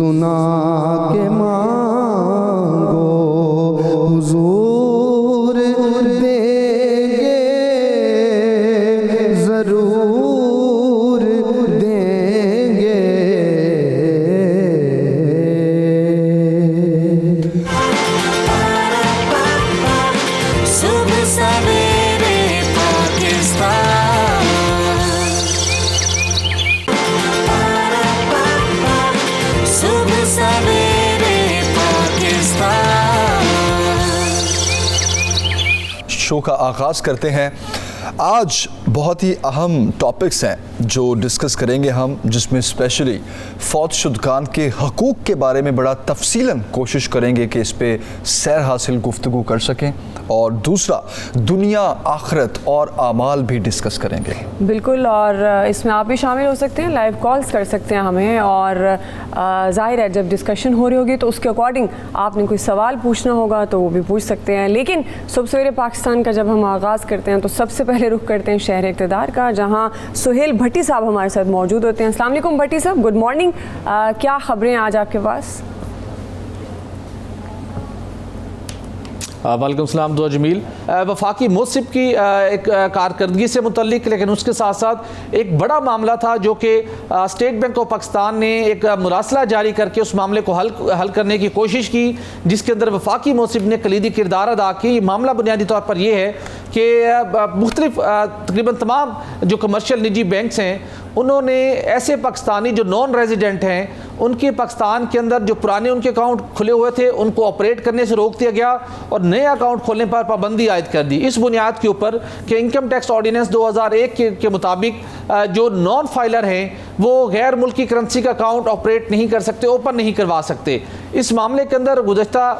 سنا کے مانگو حضور دیں گے ضرور دیں گے صبح سویرے پاکستان صبح سویرے پاکستان شو کا آغاز کرتے ہیں. آج بہت ہی اہم ٹاپکس ہیں جو ڈسکس کریں گے ہم, جس میں اسپیشلی فوت شدگان کے حقوق کے بارے میں بڑا تفصیلاً کوشش کریں گے کہ اس پہ سیر حاصل گفتگو کر سکیں, اور دوسرا دنیا آخرت اور اعمال بھی ڈسکس کریں گے. بالکل, اور اس میں آپ بھی شامل ہو سکتے ہیں, لائیو کالز کر سکتے ہیں ہمیں, اور ظاہر ہے جب ڈسکشن ہو رہی ہوگی تو اس کے اکارڈنگ آپ نے کوئی سوال پوچھنا ہوگا تو وہ بھی پوچھ سکتے ہیں. لیکن صبح سویرے پاکستان کا جب ہم آغاز کرتے ہیں تو سب سے پہلے رخ کرتے ہیں شہر اقتدار کا, جہاں سہیل بھٹی صاحب ہمارے ساتھ موجود ہوتے ہیں. السلام علیکم بھٹی صاحب, گڈ مارننگ. کیا خبریں آج آپ کے پاس؟ وعلیکم السلام. دعا جمیل. وفاقی موصف کی ایک کارکردگی سے متعلق, لیکن اس کے ساتھ ساتھ ایک بڑا معاملہ تھا جو کہ اسٹیٹ بینک آف پاکستان نے ایک مراسلہ جاری کر کے اس معاملے کو حل کرنے کی کوشش کی, جس کے اندر وفاقی موصف نے کلیدی کردار ادا کی. یہ معاملہ بنیادی طور پر یہ ہے کہ مختلف تقریباً تمام جو کمرشل نجی بینکس ہیں انہوں نے ایسے پاکستانی جو نان ریزیڈنٹ ہیں ان کے پاکستان کے اندر جو پرانے ان کے اکاؤنٹ کھلے ہوئے تھے ان کو آپریٹ کرنے سے روک دیا گیا اور نئے اکاؤنٹ کھولنے پر پابندی عائد کر دی, اس بنیاد کے اوپر کہ انکم ٹیکس آرڈیننس 2001 کے مطابق جو نان فائلر ہیں وہ غیر ملکی کرنسی کا اکاؤنٹ آپریٹ نہیں کر سکتے, اوپن نہیں کروا سکتے. اس معاملے کے اندر گزشتہ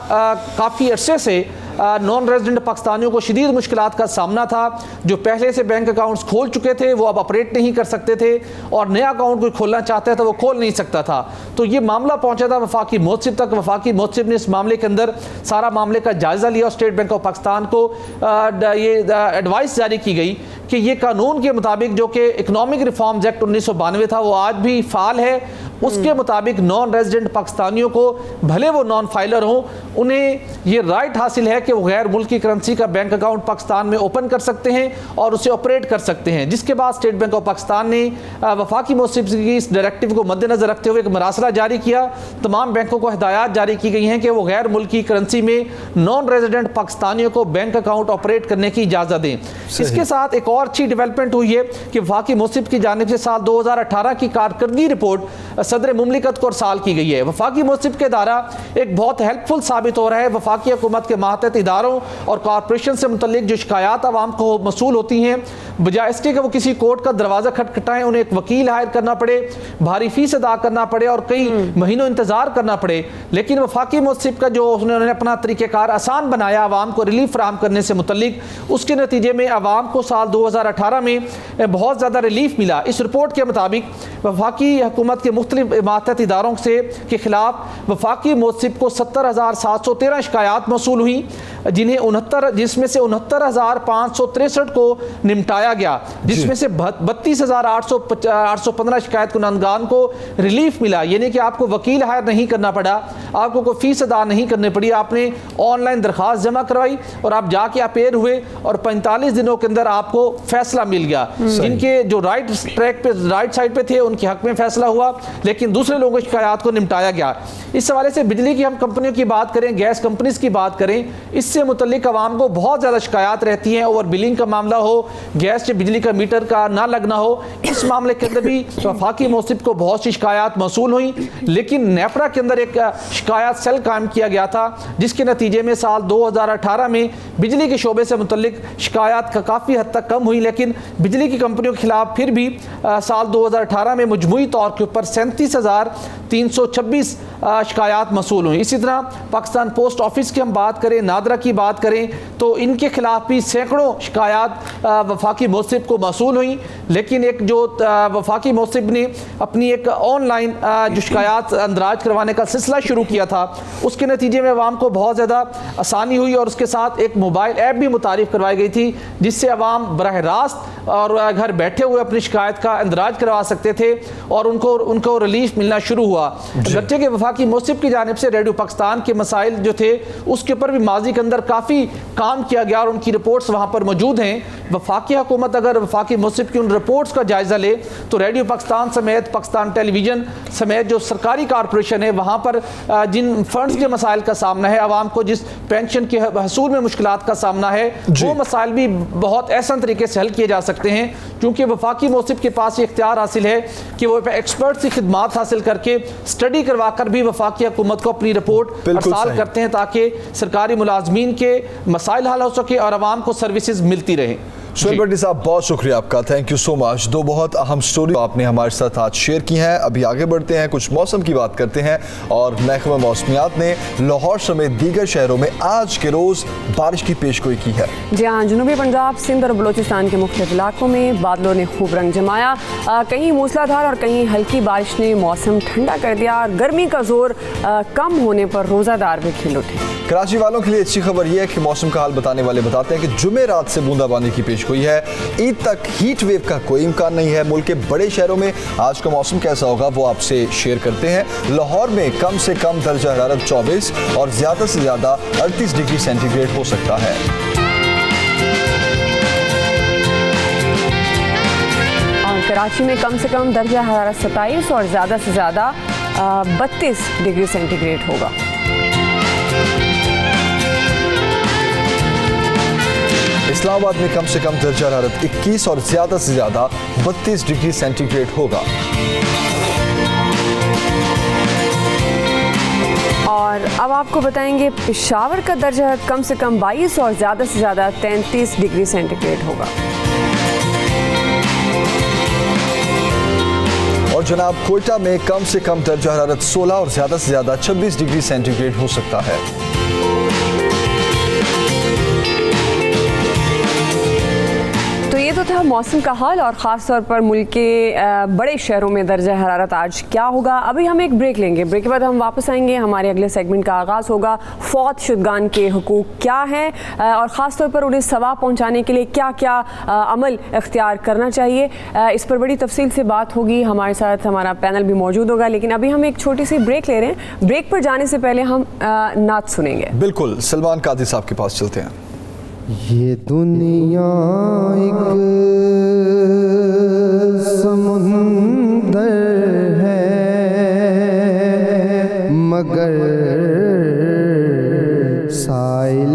کافی عرصے سے نان ریزیڈنٹ پاکستانیوں کو شدید مشکلات کا سامنا تھا. جو پہلے سے بینک اکاؤنٹس کھول چکے تھے وہ اب آپریٹ نہیں کر سکتے تھے, اور نیا اکاؤنٹ کوئی کھولنا چاہتا تھا وہ کھول نہیں سکتا تھا. تو یہ معاملہ پہنچا تھا وفاقی موصف تک. وفاقی موصف نے اس معاملے کے اندر سارا معاملے کا جائزہ لیا. اسٹیٹ بینک آف پاکستان کو یہ ایڈوائس جاری کی گئی کہ یہ قانون کے مطابق جو کہ اکنامک ریفارمز ایکٹ 1992 تھا وہ آج بھی فعال ہے, اس کے مطابق نان ریزیڈنٹ پاکستانیوں کو بھلے وہ نان فائلر ہوں انہیں یہ رائٹ حاصل ہے کہ وہ غیر ملکی کرنسی کا بینک اکاؤنٹ پاکستان میں اوپن کر سکتے ہیں اور اسے آپریٹ کر سکتے ہیں. جس کے بعد اسٹیٹ بینک آف پاکستان نے وفاقی موصف کی اس ڈائریکٹیو کو مد نظر رکھتے ہوئے ایک مراسلہ جاری کیا. تمام بینکوں کو ہدایات جاری کی گئی ہیں کہ وہ غیر ملکی کرنسی میں نان ریزیڈنٹ پاکستانیوں کو بینک اکاؤنٹ آپریٹ کرنے کی اجازت دیں. اس کے ساتھ ایک اور اچھی ڈیولپمنٹ ہوئی ہے کہ وفاقی موصف کی جانب سے سال 2018 کی کارکردگی رپورٹ صدر مملکت کو ارسال کی گئی ہے. وفاقی موصف کے ادارہ ایک بہت ہیلپ فل ثابت ہو رہا ہے. وفاقی حکومت کے ماتحت اداروں اور کارپوریشن سے متعلق جو شکایات عوام کو موصول ہوتی ہیں, بجائے اس کے کہ وہ کسی کورٹ کا دروازہ کھٹکھٹائیں, انہیں ایک وکیل ہائر کرنا پڑے, بھاری فیس ادا کرنا پڑے اور کئی مہینوں انتظار کرنا پڑے, لیکن وفاقی موصف کا جو انہوں نے اپنا طریقہ کار آسان بنایا عوام کو ریلیف فراہم کرنے سے متعلق, اس کے نتیجے میں عوام کو سال 2018 میں بہت زیادہ ریلیف ملا. اس رپورٹ کے مطابق وفاقی حکومت کے مختلف ماتحت اداروں کے خلاف وفاقی موصف کو 70,713 شکایات موصول ہوئیں, جس میں سے 69,563 کو نمٹایا گیا, جس میں سے 32,815 شکایت کنندگان کو ریلیف ملا. یعنی کہ آپ کو وکیل ہائر نہیں کرنا پڑا, آپ کو کوئی فیس ادا نہیں کرنی پڑی, آپ نے آن لائن درخواست جمع کروائی اور آپ جا کے اپیئر ہوئے اور 45 دنوں کے اندر آپ کو فیصلہ مل گیا. جن کے جو رائٹ ٹریک پہ رائٹ سائڈ پہ تھے ان کے حق میں فیصلہ ہوا, لیکن دوسرے لوگوں کی شکایات کو نمٹایا گیا. اس حوالے سے بجلی کی ہم کمپنیوں کی بات کریں, گیس کمپنیز کی بات کریں, اس سے متعلق عوام کو بہت زیادہ شکایات رہتی ہیں. اوور بلنگ کا معاملہ ہو, گیس سے بجلی کا میٹر کا نہ لگنا ہو, اس معاملے کے اندر بھی وفاقی موصف کو بہت سی شکایات موصول ہوئیں. لیکن نیپرا کے اندر ایک شکایات سیل قائم کیا گیا تھا, جس کے نتیجے میں سال 2018 میں بجلی کے شعبے سے متعلق شکایات کا کافی حد تک کم ہوئی. لیکن بجلی کی کمپنیوں کے خلاف پھر بھی سال 2018 میں مجموعی طور کے اوپر 37,326 شکایات موصول ہوئیں. اسی طرح پاکستان پوسٹ آفس کی ہم بات کریں, نادرا کی بات کریں, تو ان کے خلاف بھی سینکڑوں شکایات وفاقی موصف کو موصول ہوئیں. لیکن ایک جو وفاقی موصف نے اپنی ایک آن لائن جو شکایات اندراج کروانے کا سلسلہ شروع کیا تھا، اس کے نتیجے میں عوام کو بہت زیادہ آسانی ہوئی، اور اس کے ساتھ ایک موبائل ایپ بھی متعارف کروائی گئی تھی جس سے عوام براہ راست اور گھر بیٹھے ہوئے اپنی شکایت کا اندراج کروا سکتے تھے، اور ان کو ریلیف ملنا شروع ہوا۔ اگرچہ کہ وفاقی موصف کی جانب سے ریڈیو پاکستان کے مسائل جو تھے اس کے اوپر بھی ماضی کے اندر کافی کام کیا گیا، اور ان کی رپورٹس وہاں پر موجود ہیں۔ وفاقی حکومت اگر وفاقی موصف کی ان رپورٹس کا جائزہ لے تو ریڈیو پاکستان سمیت پاکستان ٹیلی ویژن سمیت جو سرکاری کارپوریشن ہے وہاں پر جن فنڈز کے مسائل کا سامنا ہے، عوام کو جس پینشن کے حصول میں مشکلات کا سامنا ہے، وہ مسائل بھی بہت احسن طریقے سے حل کیے جا سکتے ہیں، کیونکہ وفاقی موصف کے پاس یہ اختیار حاصل ہے کہ وہ ایکسپرٹ سے خدمات حاصل کر کے اسٹڈی کروا کر بھی وفاقی حکومت کو اپنی رپورٹ ارسال کرتے ہیں تاکہ سرکاری ملازمین کے مسائل حل ہو سکے اور عوام کو سروسز ملتی رہیں۔ سہیل بھٹی صاحب بہت شکریہ آپ کا، تھینک یو سو مچ۔ دو بہت اہم سٹوری آپ نے ہمارے ساتھ آج شیئر کی ہیں۔ ابھی آگے بڑھتے ہیں، کچھ موسم کی بات کرتے ہیں، اور محکمہ موسمیات نے لاہور سمیت دیگر شہروں میں آج کے روز بارش کی پیشگوئی کی ہے۔ جی ہاں، جنوبی پنجاب، سندھ اور بلوچستان کے مختلف علاقوں میں بادلوں نے خوب رنگ جمایا، کہیں موسلا دھار اور کہیں ہلکی بارش نے موسم ٹھنڈا کر دیا، اور گرمی کا زور کم ہونے پر روزہ دار بھی کھل اٹھے۔ کراچی والوں کے لیے اچھی خبر یہ ہے کہ موسم کا حال بتانے والے بتاتے ہیں کہ جمعرات سے بوندا باندی کی پیشگوئی ہے، عید تک ہیٹ ویو کا کوئی امکان نہیں ہے۔ ملک کے بڑے شہروں میں آج کا موسم کیسا ہوگا وہ آپ سے شیئر کرتے ہیں۔ لاہور میں کم سے کم درجہ حرارت 24 اور زیادہ سے زیادہ 38 ڈگری سینٹی گریڈ ہو سکتا ہے۔ اور کراچی میں کم سے کم درجہ حرارت 27 اور زیادہ سے زیادہ 32 ڈگری سینٹی گریڈ ہوگا۔ اسلام آباد میں کم سے کم درجہ حرارت 21 اور زیادہ سے زیادہ 32 ڈگری سینٹی گریڈ ہوگا۔ اور اب آپ کو بتائیں گے پشاور کا درجہ حرارت کم سے کم 22 اور زیادہ سے زیادہ 33 ڈگری سینٹی گریڈ ہوگا۔ اور جناب کوئٹہ میں کم سے کم درجہ حرارت 16 اور زیادہ سے زیادہ 26 ڈگری سینٹی گریڈ ہو سکتا ہے۔ یہ تو تھا موسم کا حال، اور خاص طور پر ملک کے بڑے شہروں میں درجہ حرارت آج کیا ہوگا۔ ابھی ہم ایک بریک لیں گے، بریک کے بعد ہم واپس آئیں گے۔ ہمارے اگلے سیگمنٹ کا آغاز ہوگا فوت شدگان کے حقوق کیا ہیں، اور خاص طور پر انہیں ثواب پہنچانے کے لیے کیا کیا عمل اختیار کرنا چاہیے، اس پر بڑی تفصیل سے بات ہوگی۔ ہمارے ساتھ ہمارا پینل بھی موجود ہوگا، لیکن ابھی ہم ایک چھوٹی سی بریک لے رہے ہیں۔ بریک پر جانے سے پہلے ہم نعت سنیں گے۔ بالکل، سلمان قادری صاحب کے پاس چلتے ہیں۔ یہ دنیا ایک سمندر ہے، مگر ساحل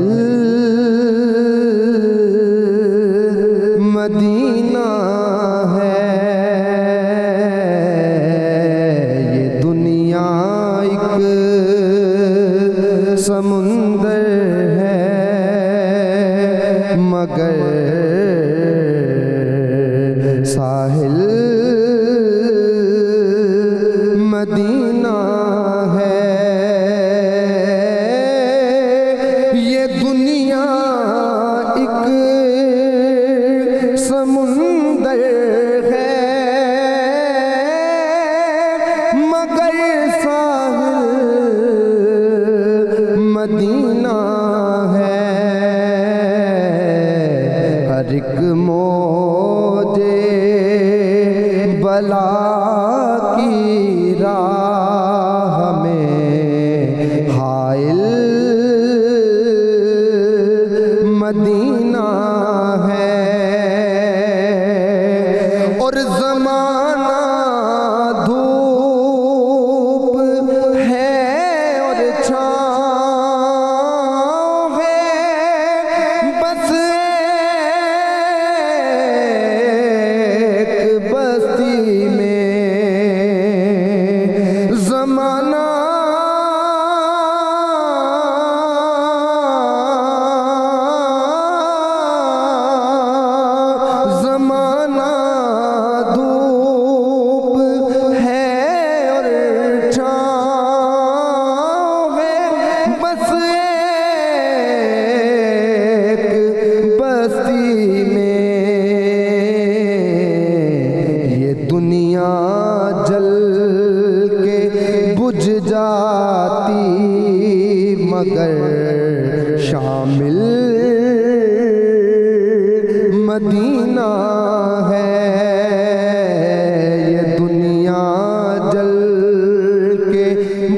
مدینہ ہے۔ یہ دنیا ایک سمندر ہے، مگر ساحل مدینہ ہے۔ یہ دنیا ایک سمندر ہے، مگر ساحل مدینہ ہے۔ مگر شامل مدینہ ہے، یہ دنیا جل کے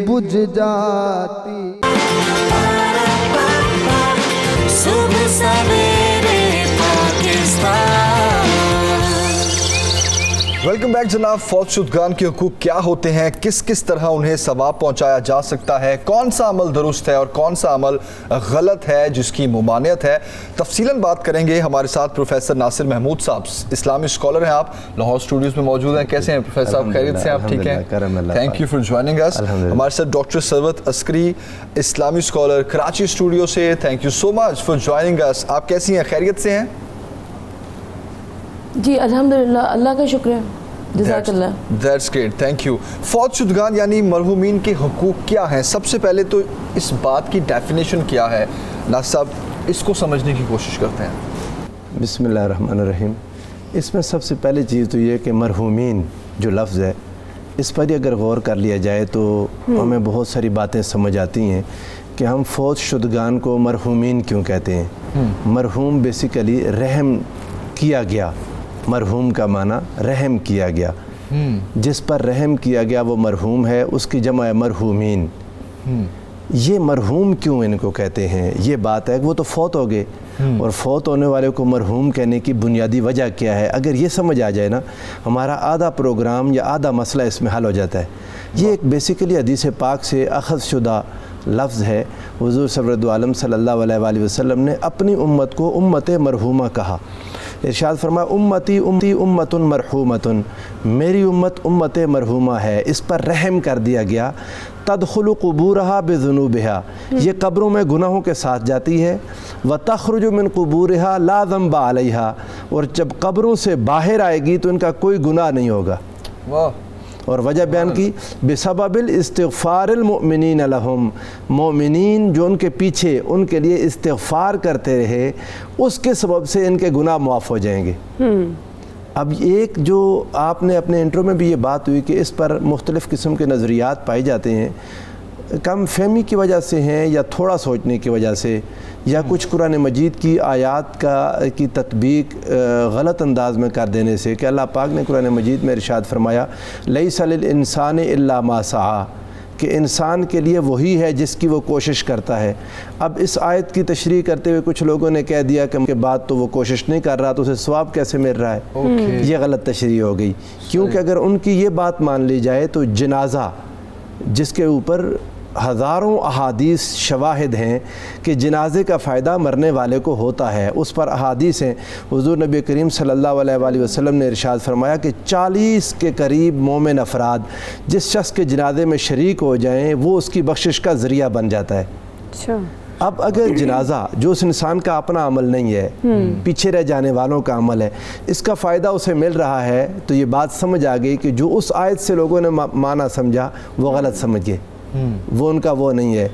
بجھ جاتی۔ صبح سویرے پاکستان۔ ویلکم بیک جناب۔ فوت شدگان کے حقوق کیا ہوتے ہیں، کس کس طرح انہیں ثواب پہنچایا جا سکتا ہے، کون سا عمل درست ہے اور کون سا عمل غلط ہے جس کی ممانعت ہے، تفصیلاً بات کریں گے۔ ہمارے ساتھ پروفیسر ناصر محمود صاحب، اسلامی اسکالر ہیں، آپ لاہور اسٹوڈیوز میں موجود ہیں۔ کیسے ہیں پروفیسر صاحب؟ خیریت سے آپ؟ ٹھیک ہیں، thank you for joining us. ہمارے ساتھ ڈاکٹر ثروت عسکری، اسلامی اسکالر، کراچی اسٹوڈیو سے، thank you so much for joining us. آپ کیسی ہیں، خیریت سے ہیں؟ جی الحمدللہ، اللہ کا شکر ہے، جزاک اللہ۔ That's great, thank you. فوت شدگان یعنی مرحومین کے حقوق کیا ہیں؟ سب سے پہلے تو اس بات کی ڈیفینیشن کیا ہے، ناصر صاحب اس کو سمجھنے کی کوشش کرتے ہیں۔ بسم اللہ الرحمن الرحیم۔ اس میں سب سے پہلی چیز تو یہ کہ مرحومین جو لفظ ہے، اس پر اگر غور کر لیا جائے تو ہمیں بہت ساری باتیں سمجھ آتی ہیں کہ ہم فوت شدگان کو مرحومین کیوں کہتے ہیں۔ مرحوم بیسیکلی رحم کیا گیا، مرحوم کا معنی رحم کیا گیا، جس پر رحم کیا گیا وہ مرحوم ہے، اس کی جمع ہے مرحومین۔ یہ مرحوم کیوں ان کو کہتے ہیں، یہ بات ہے کہ وہ تو فوت ہو گئے، اور فوت ہونے والے کو مرحوم کہنے کی بنیادی وجہ کیا ہے، اگر یہ سمجھ آ جائے نا، ہمارا آدھا پروگرام یا آدھا مسئلہ اس میں حل ہو جاتا ہے۔ یہ ایک بیسیکلی حدیث پاک سے اخذ شدہ لفظ ہے۔ حضور سرورد عالم صلی اللہ علیہ وآلہ وسلم نے اپنی امت کو امت مرحومہ کہا۔ ارشاد فرمایا امتی امتی امت مرحومۃ، میری امت امت مرحومہ ہے، اس پر رحم کر دیا گیا۔ تدخل قبورہا بذنوبہا، یہ قبروں میں گناہوں کے ساتھ جاتی ہے۔ وتخرج من قبورہا لا ذنب علیہا، اور جب قبروں سے باہر آئے گی تو ان کا کوئی گناہ نہیں ہوگا۔ اور وجہ بیان کی بسبب الاستغفار المؤمنین لہم، مومنین جو ان کے پیچھے ان کے لیے استغفار کرتے رہے، اس کے سبب سے ان کے گناہ معاف ہو جائیں گے۔ اب ایک جو آپ نے اپنے انٹرو میں بھی یہ بات ہوئی کہ اس پر مختلف قسم کے نظریات پائے جاتے ہیں، کم فہمی کی وجہ سے ہیں یا تھوڑا سوچنے کی وجہ سے، یا کچھ قرآن مجید کی آیات کی تطبیق غلط انداز میں کر دینے سے، کہ اللہ پاک نے قرآن مجید میں ارشاد فرمایا لیس للانسان الا ما سعی، کہ انسان کے لیے وہی ہے جس کی وہ کوشش کرتا ہے۔ اب اس آیت کی تشریح کرتے ہوئے کچھ لوگوں نے کہہ دیا کہ بعد تو وہ کوشش نہیں کر رہا تو اسے ثواب کیسے مل رہا ہے، یہ غلط تشریح ہو گئی۔ کیونکہ اگر ان کی یہ بات مان لی جائے تو جنازہ، جس کے اوپر ہزاروں احادیث شواہد ہیں کہ جنازے کا فائدہ مرنے والے کو ہوتا ہے، اس پر احادیث ہیں۔ حضور نبی کریم صلی اللہ علیہ وآلہ وسلم نے ارشاد فرمایا کہ 40 کے قریب مومن افراد جس شخص کے جنازے میں شریک ہو جائیں وہ اس کی بخشش کا ذریعہ بن جاتا ہے۔ اچھا، اب اگر جنازہ جو اس انسان کا اپنا عمل نہیں ہے، پیچھے رہ جانے والوں کا عمل ہے، اس کا فائدہ اسے مل رہا ہے، تو یہ بات سمجھ آ گئی کہ جو اس آیت سے لوگوں نے معنی سمجھا وہ غلط سمجھ گئے، وہ ان کا وہ نہیں ہے۔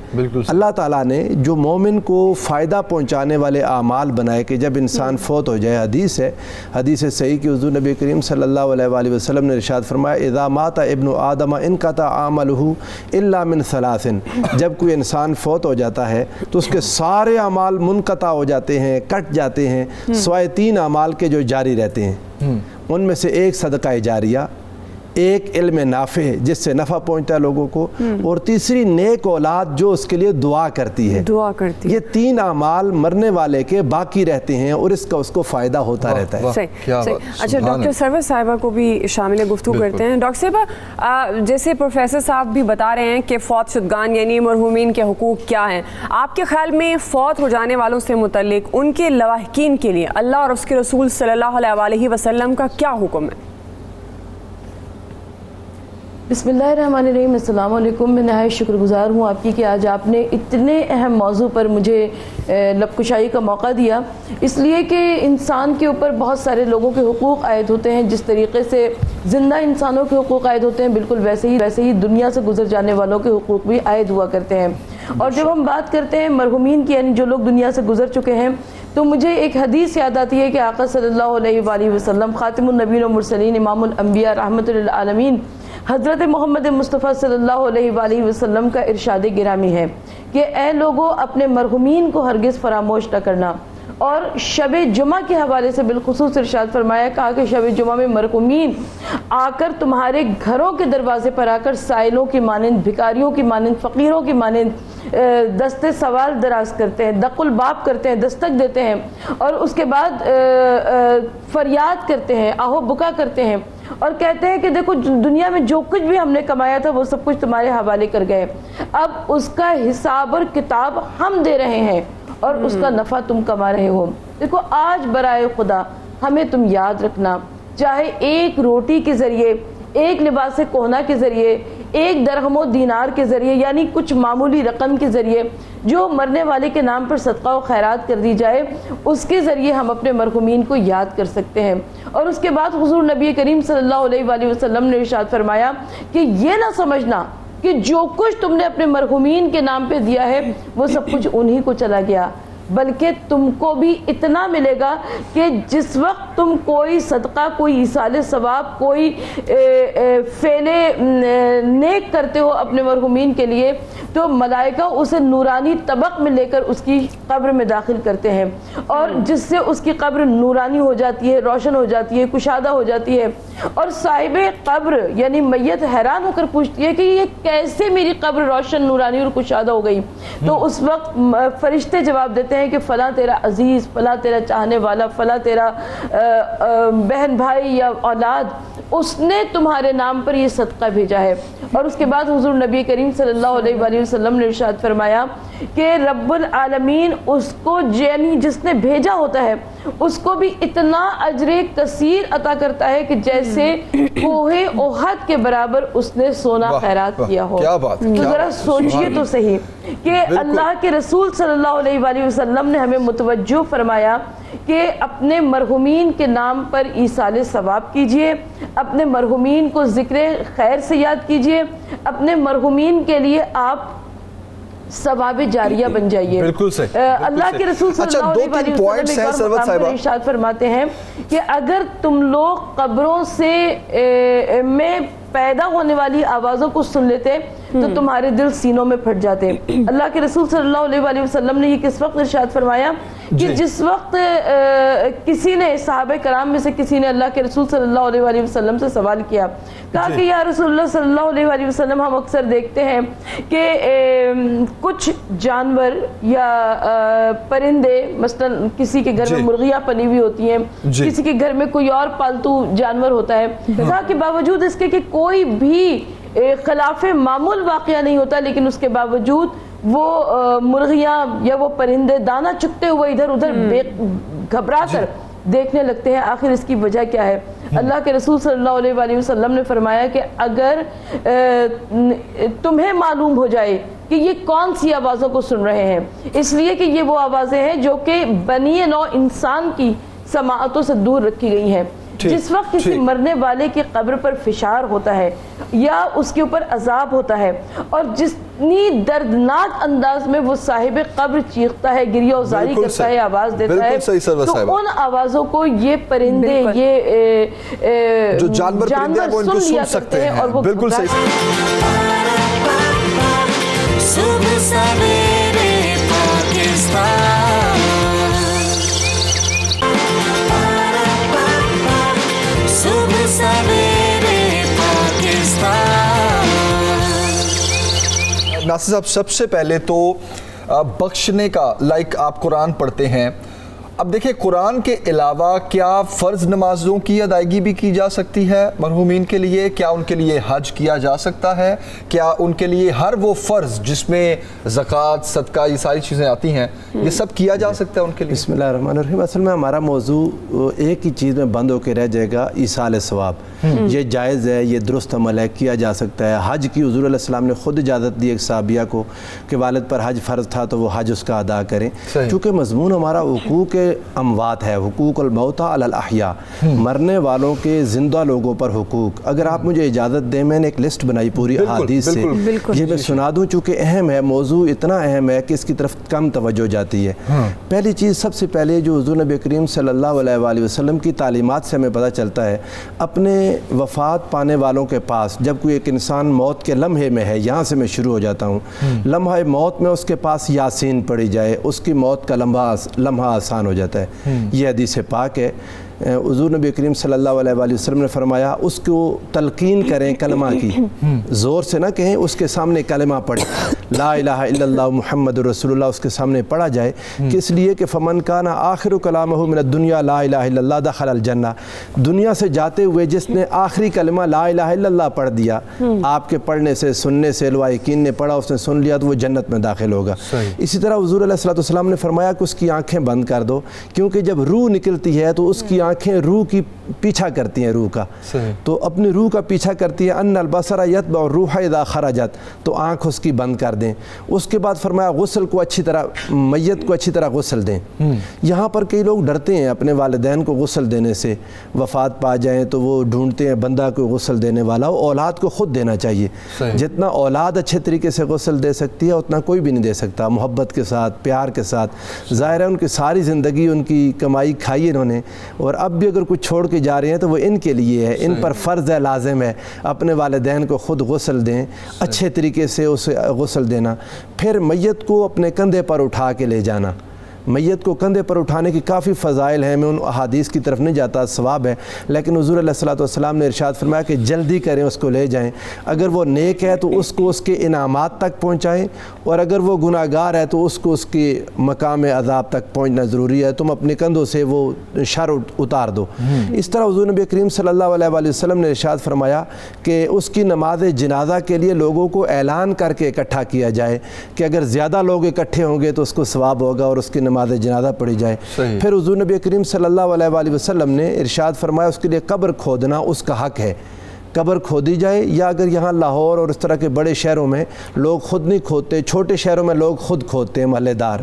اللہ تعالیٰ نے جو مومن کو فائدہ پہنچانے والے اعمال بنائے کہ جب انسان فوت ہو جائے، حدیث ہے، حدیث صحیح کہ حضور نبی کریم صلی اللہ علیہ وآلہ وسلم نے ارشاد فرمایا اذا مات ابن آدم انقطع عملہ الا من ثلاث، جب کوئی انسان فوت ہو جاتا ہے تو اس کے سارے اعمال منقطع ہو جاتے ہیں، کٹ جاتے ہیں، سوائے 3 اعمال کے جو جاری رہتے ہیں۔ ان میں سے ایک صدقہ جاریہ، ایک علم نافع جس سے نفع پہنچتا ہے لوگوں کو، اور تیسری نیک اولاد جو اس کے لیے دعا کرتی ہے۔ یہ 3 اعمال مرنے والے کے باقی رہتے ہیں اور اس کا اس کو فائدہ ہوتا رہتا ہے۔ صحیح۔ اچھا، ڈاکٹر سرور صاحبہ کو بھی شامل گفتگو کرتے ہیں۔ ڈاکٹر صاحبہ، جیسے پروفیسر صاحب بھی بتا رہے ہیں کہ فوت شدگان یعنی مرحومین کے حقوق کیا ہیں، آپ کے خیال میں فوت ہو جانے والوں سے متعلق ان کے لواحقین کے لیے اللہ اور اس کے رسول صلی اللہ علیہ وآلہ وسلم کا کیا حکم ہے؟ بسم اللہ الرحمن الرحیم۔ السلام علیکم۔ میں نہایت شکر گزار ہوں آپ کی کہ آج آپ نے اتنے اہم موضوع پر مجھے لب کشائی کا موقع دیا، اس لیے کہ انسان کے اوپر بہت سارے لوگوں کے حقوق عائد ہوتے ہیں۔ جس طریقے سے زندہ انسانوں کے حقوق عائد ہوتے ہیں، بالکل ویسے ہی دنیا سے گزر جانے والوں کے حقوق بھی عائد ہوا کرتے ہیں۔ اور جب ہم بات کرتے ہیں مرحومین کی، یعنی جو لوگ دنیا سے گزر چکے ہیں، تو مجھے ایک حدیث یاد آتی ہے کہ آقا صلی اللہ علیہ وآلہ وسلم خاتم النبیین و مرسلین، امام الانبیاء، رحمت للعالمین، حضرت محمد مصطفیٰ صلی اللہ علیہ وآلہ وسلم کا ارشاد گرامی ہے کہ اے لوگو اپنے مرحومین کو ہرگز فراموش نہ کرنا. اور شب جمعہ کے حوالے سے بالخصوص ارشاد فرمایا, کہا کہ شب جمعہ میں مرحومین آ کر تمہارے گھروں کے دروازے پر آ کر سائلوں کی مانند, بھکاریوں کی مانند, فقیروں کی مانند دستے سوال دراز کرتے ہیں, دق الباب کرتے ہیں, دستک دیتے ہیں, اور اس کے بعد فریاد کرتے ہیں, آہو بکا کرتے ہیں, اور کہتے ہیں کہ دیکھو دنیا میں جو کچھ بھی ہم نے کمایا تھا وہ سب کچھ تمہارے حوالے کر گئے, اب اس کا حساب اور کتاب ہم دے رہے ہیں اور اس کا نفع تم کما رہے ہو. دیکھو آج برائے خدا ہمیں تم یاد رکھنا, چاہے ایک روٹی کے ذریعے, ایک لباس کہنا کے ذریعے, ایک درہم و دینار کے ذریعے, یعنی کچھ معمولی رقم کے ذریعے جو مرنے والے کے نام پر صدقہ و خیرات کر دی جائے, اس کے ذریعے ہم اپنے مرحومین کو یاد کر سکتے ہیں. اور اس کے بعد حضور نبی کریم صلی اللہ علیہ وآلہ وسلم نے ارشاد فرمایا کہ یہ نہ سمجھنا کہ جو کچھ تم نے اپنے مرحومین کے نام پہ دیا ہے وہ سب کچھ انہی کو چلا گیا, بلکہ تم کو بھی اتنا ملے گا کہ جس وقت تم کوئی صدقہ, کوئی ایصال ثواب, کوئی فعل نیک کرتے ہو اپنے مرحومین کے لیے, تو ملائکہ اسے نورانی طبق میں لے کر اس کی قبر میں داخل کرتے ہیں, اور جس سے اس کی قبر نورانی ہو جاتی ہے, روشن ہو جاتی ہے, کشادہ ہو جاتی ہے. اور صاحب قبر یعنی میت حیران ہو کر پوچھتی ہے کہ یہ کیسے میری قبر روشن, نورانی اور کشادہ ہو گئی. تو اس وقت فرشتے جواب دیتے ہیں کہ فلاں تیرا عزیز, فلاں تیرا چاہنے والا, فلاں تیرا بہن بھائی یا اولاد, اس نے تمہارے نام پر یہ صدقہ بھیجا ہے. اور اس کے بعد حضور نبی کریم صلی اللہ علیہ وآلہ وسلم نے ارشاد فرمایا کہ رب العالمین اس کو, یعنی جس نے بھیجا ہوتا ہے, اس کو بھی اتنا اجر کثیر عطا کرتا ہے کہ جیسے کوہ احد کے برابر اس نے سونا خیرات کیا ہو. تو ذرا سوچئے تو صحیح کہ اللہ کے رسول صلی اللہ علیہ وآلہ وسلم نے ہمیں متوجہ فرمایا کہ اپنے مرحومین کے نام پر ایصال ثواب کیجئے, اپنے مرحومین کو ذکر خیر سے یاد کیجئے, اپنے مرحومین کے لیے آپ ثواب جاریہ بن جائیے. بالکل صحیح. اللہ کے رسول صلی اللہ علیہ وسلم ارشاد فرماتے ہیں کہ اگر تم لوگ قبروں سے میں پیدا ہونے والی آوازوں کو سن لیتے تو تمہارے دل سینوں میں پھٹ جاتے. اللہ کے رسول صلی اللہ علیہ وآلہ وسلم نے یہ کس وقت ارشاد فرمایا کہ جس وقت کسی نے, صحابہ کرام میں سے کسی نے اللہ کے رسول صلی اللہ علیہ وآلہ وسلم سے سوال کیا, کہا کہ یا رسول اللہ صلی اللہ علیہ وآلہ وسلم ہم اکثر دیکھتے ہیں کہ کچھ جانور یا پرندے, مثلا کسی کے گھر میں مرغیاں پلی ہوئی ہوتی ہیں, کسی کے گھر میں کوئی اور پالتو جانور ہوتا ہے, کہا کہ باوجود اس کے کہ کوئی بھی خلاف معمول واقعہ نہیں ہوتا, لیکن اس کے باوجود وہ مرغیاں یا وہ پرندے دانہ چکتے ہوئے ادھر ادھر گھبرا کر دیکھنے لگتے ہیں. آخر اس کی وجہ کیا ہے؟ اللہ کے رسول صلی اللہ علیہ وآلہ وسلم نے فرمایا کہ اگر تمہیں معلوم ہو جائے کہ یہ کون سی آوازوں کو سن رہے ہیں, اس لیے کہ یہ وہ آوازیں ہیں جو کہ بنی نوع انسان کی سماعتوں سے دور رکھی گئی ہیں. جس وقت کسی مرنے والے کی قبر پر فشار ہوتا ہے یا اس کے اوپر عذاب ہوتا ہے, اور جتنی دردناک انداز میں وہ صاحب قبر چیختا ہے, گریہ و زاری کرتا ہے, آواز دیتا ہے, تو ان آوازوں کو یہ پرندے, یہ جو جانور سن لیا کرتے ہیں اور وہ بالکل صحیح. صبح سویرے پاکستان, صبح سویرے پاکستان. ناصر صاحب, سب سے پہلے تو بخشنے کا, آپ قرآن پڑھتے ہیں, اب دیکھیں قرآن کے علاوہ کیا فرض نمازوں کی ادائیگی بھی کی جا سکتی ہے مرحومین کے لیے؟ کیا ان کے لیے حج کیا جا سکتا ہے؟ کیا ان کے لیے ہر وہ فرض جس میں زکوٰۃ, صدقہ, یہ ساری چیزیں آتی ہیں, یہ سب کیا جا سکتا ہے ان کے لیے؟ بسم اللہ الرحمن الرحیم. اصل میں ہمارا موضوع ایک ہی چیز میں بند ہو کے رہ جائے گا, ایصال ثواب. یہ جائز ہے, یہ درست عمل ہے, کیا جا سکتا ہے. حج کی حضور علیہ السلام نے خود اجازت دی ایک صحابیہ کو کہ والد پر حج فرض تھا تو وہ حج اس کا ادا کریں. چونکہ مضمون ہمارا حقوق اموات ہے، حقوق الموتى علی الاحیاء، مرنے والوں کے زندہ لوگوں پر حقوق. اگر آپ مجھے اجازت دیں، میں نے ایک لسٹ بنائی پوری احادیث سے، یہ میں سنا دوں چونکہ اہم ہے، موضوع اتنا اہم ہے کہ اس کی طرف کم توجہ جاتی ہے. پہلی چیز، سب سے پہلے جو حضور نبی کریم صلی اللہ علیہ وآلہ وسلم کی تعلیمات سے ہمیں پتہ چلتا ہے، اپنے وفات پانے والوں کے پاس جب کوئی ایک انسان موت کے لمحے میں ہے، یہاں سے میں شروع ہو جاتا ہوں، لمحہ موت میں اس کے پاس یاسین پڑھی جائے، اس کی موت کا لمحہ آسان ہو جاتا ہے. یہ حدیث پاک ہے. حضور نبی کریم صلی اللہ علیہ وآلہ وسلم نے فرمایا اس کو تلقین کریں کلمہ کی، زور سے نہ کہیں، اس کے سامنے کلمہ پڑھیں، لا الہ الا اللہ محمد رسول اللہ اس کے سامنے پڑھا جائے، کہ اس لیے کہ فمن کان آخر کلامہ من الدنیا لا الہ الا اللہ دخل الجنہ، دنیا سے جاتے ہوئے جس نے آخری کلمہ لا الہ الا اللہ پڑھ دیا، آپ کے پڑھنے سے سننے سے، لوائقین نے پڑھا، اس نے سن لیا، تو وہ جنت میں داخل ہوگا. اسی طرح حضور علیہ الصلوۃ والسلام نے فرمایا کہ اس کی آنکھیں بند کر دو، کیونکہ جب روح نکلتی ہے تو اس کی آنکھیں روح کی پیچھا کرتی ہیں، روح کا، تو اپنی روح کا پیچھا کرتی ہیں. ان البصر یتبع الروح اذا خرجت، تو آنکھ اس کی بند کر دیں. اس کے بعد فرمایا غسل کو اچھی طرح، میت کو اچھی طرح غسل دیں. یہاں پر کئی لوگ ڈرتے ہیں اپنے والدین کو غسل دینے سے، وفات پا جائیں تو وہ ڈھونڈتے ہیں بندہ کو غسل دینے والا ہو. اولاد کو خود دینا چاہیے. جتنا اولاد اچھے طریقے سے غسل دے سکتی ہے اتنا کوئی بھی نہیں دے سکتا، محبت کے ساتھ، پیار کے ساتھ. ظاہر ہے ان کی ساری زندگی ان کی کمائی کھائی انہوں نے، اور اب بھی اگر کچھ چھوڑ کے جا رہے ہیں تو وہ ان کے لیے ہے، ان پر فرض ہے، لازم ہے اپنے والدین کو خود غسل دیں، اچھے طریقے سے اسے غسل دینا. پھر میت کو اپنے کندھے پر اٹھا کے لے جانا. میت کو کندھے پر اٹھانے کی کافی فضائل ہیں، میں ان احادیث کی طرف نہیں جاتا، ثواب ہے، لیکن حضور علیہ الصلوۃ والسلام نے ارشاد فرمایا کہ جلدی کریں، اس کو لے جائیں. اگر وہ نیک ہے تو اس کو اس کے انعامات تک پہنچائیں، اور اگر وہ گناہ گار ہے تو اس کو اس کے مقام عذاب تک پہنچنا ضروری ہے. تم اپنے کندھوں سے وہ شر اتار دو. اس طرح حضور نبی کریم صلی اللہ علیہ وآلہ وسلم نے ارشاد فرمایا کہ اس کی نماز جنازہ کے لیے لوگوں کو اعلان کر کے اکٹھا کیا جائے، کہ اگر زیادہ لوگ اکٹھے ہوں گے تو اس کو ثواب ہوگا، اور اس کی نماز جنازہ پڑھی جائے. پھر حضور نبی کریم صلی اللہ علیہ وآلہ وسلم نے ارشاد فرمایا اس کے لیے قبر کھودنا اس کا حق ہے. قبر کھودی جائے، یا اگر یہاں لاہور اور اس طرح کے بڑے شہروں میں لوگ خود نہیں کھودتے، چھوٹے شہروں میں لوگ خود کھودتے ہیں، محلے دار،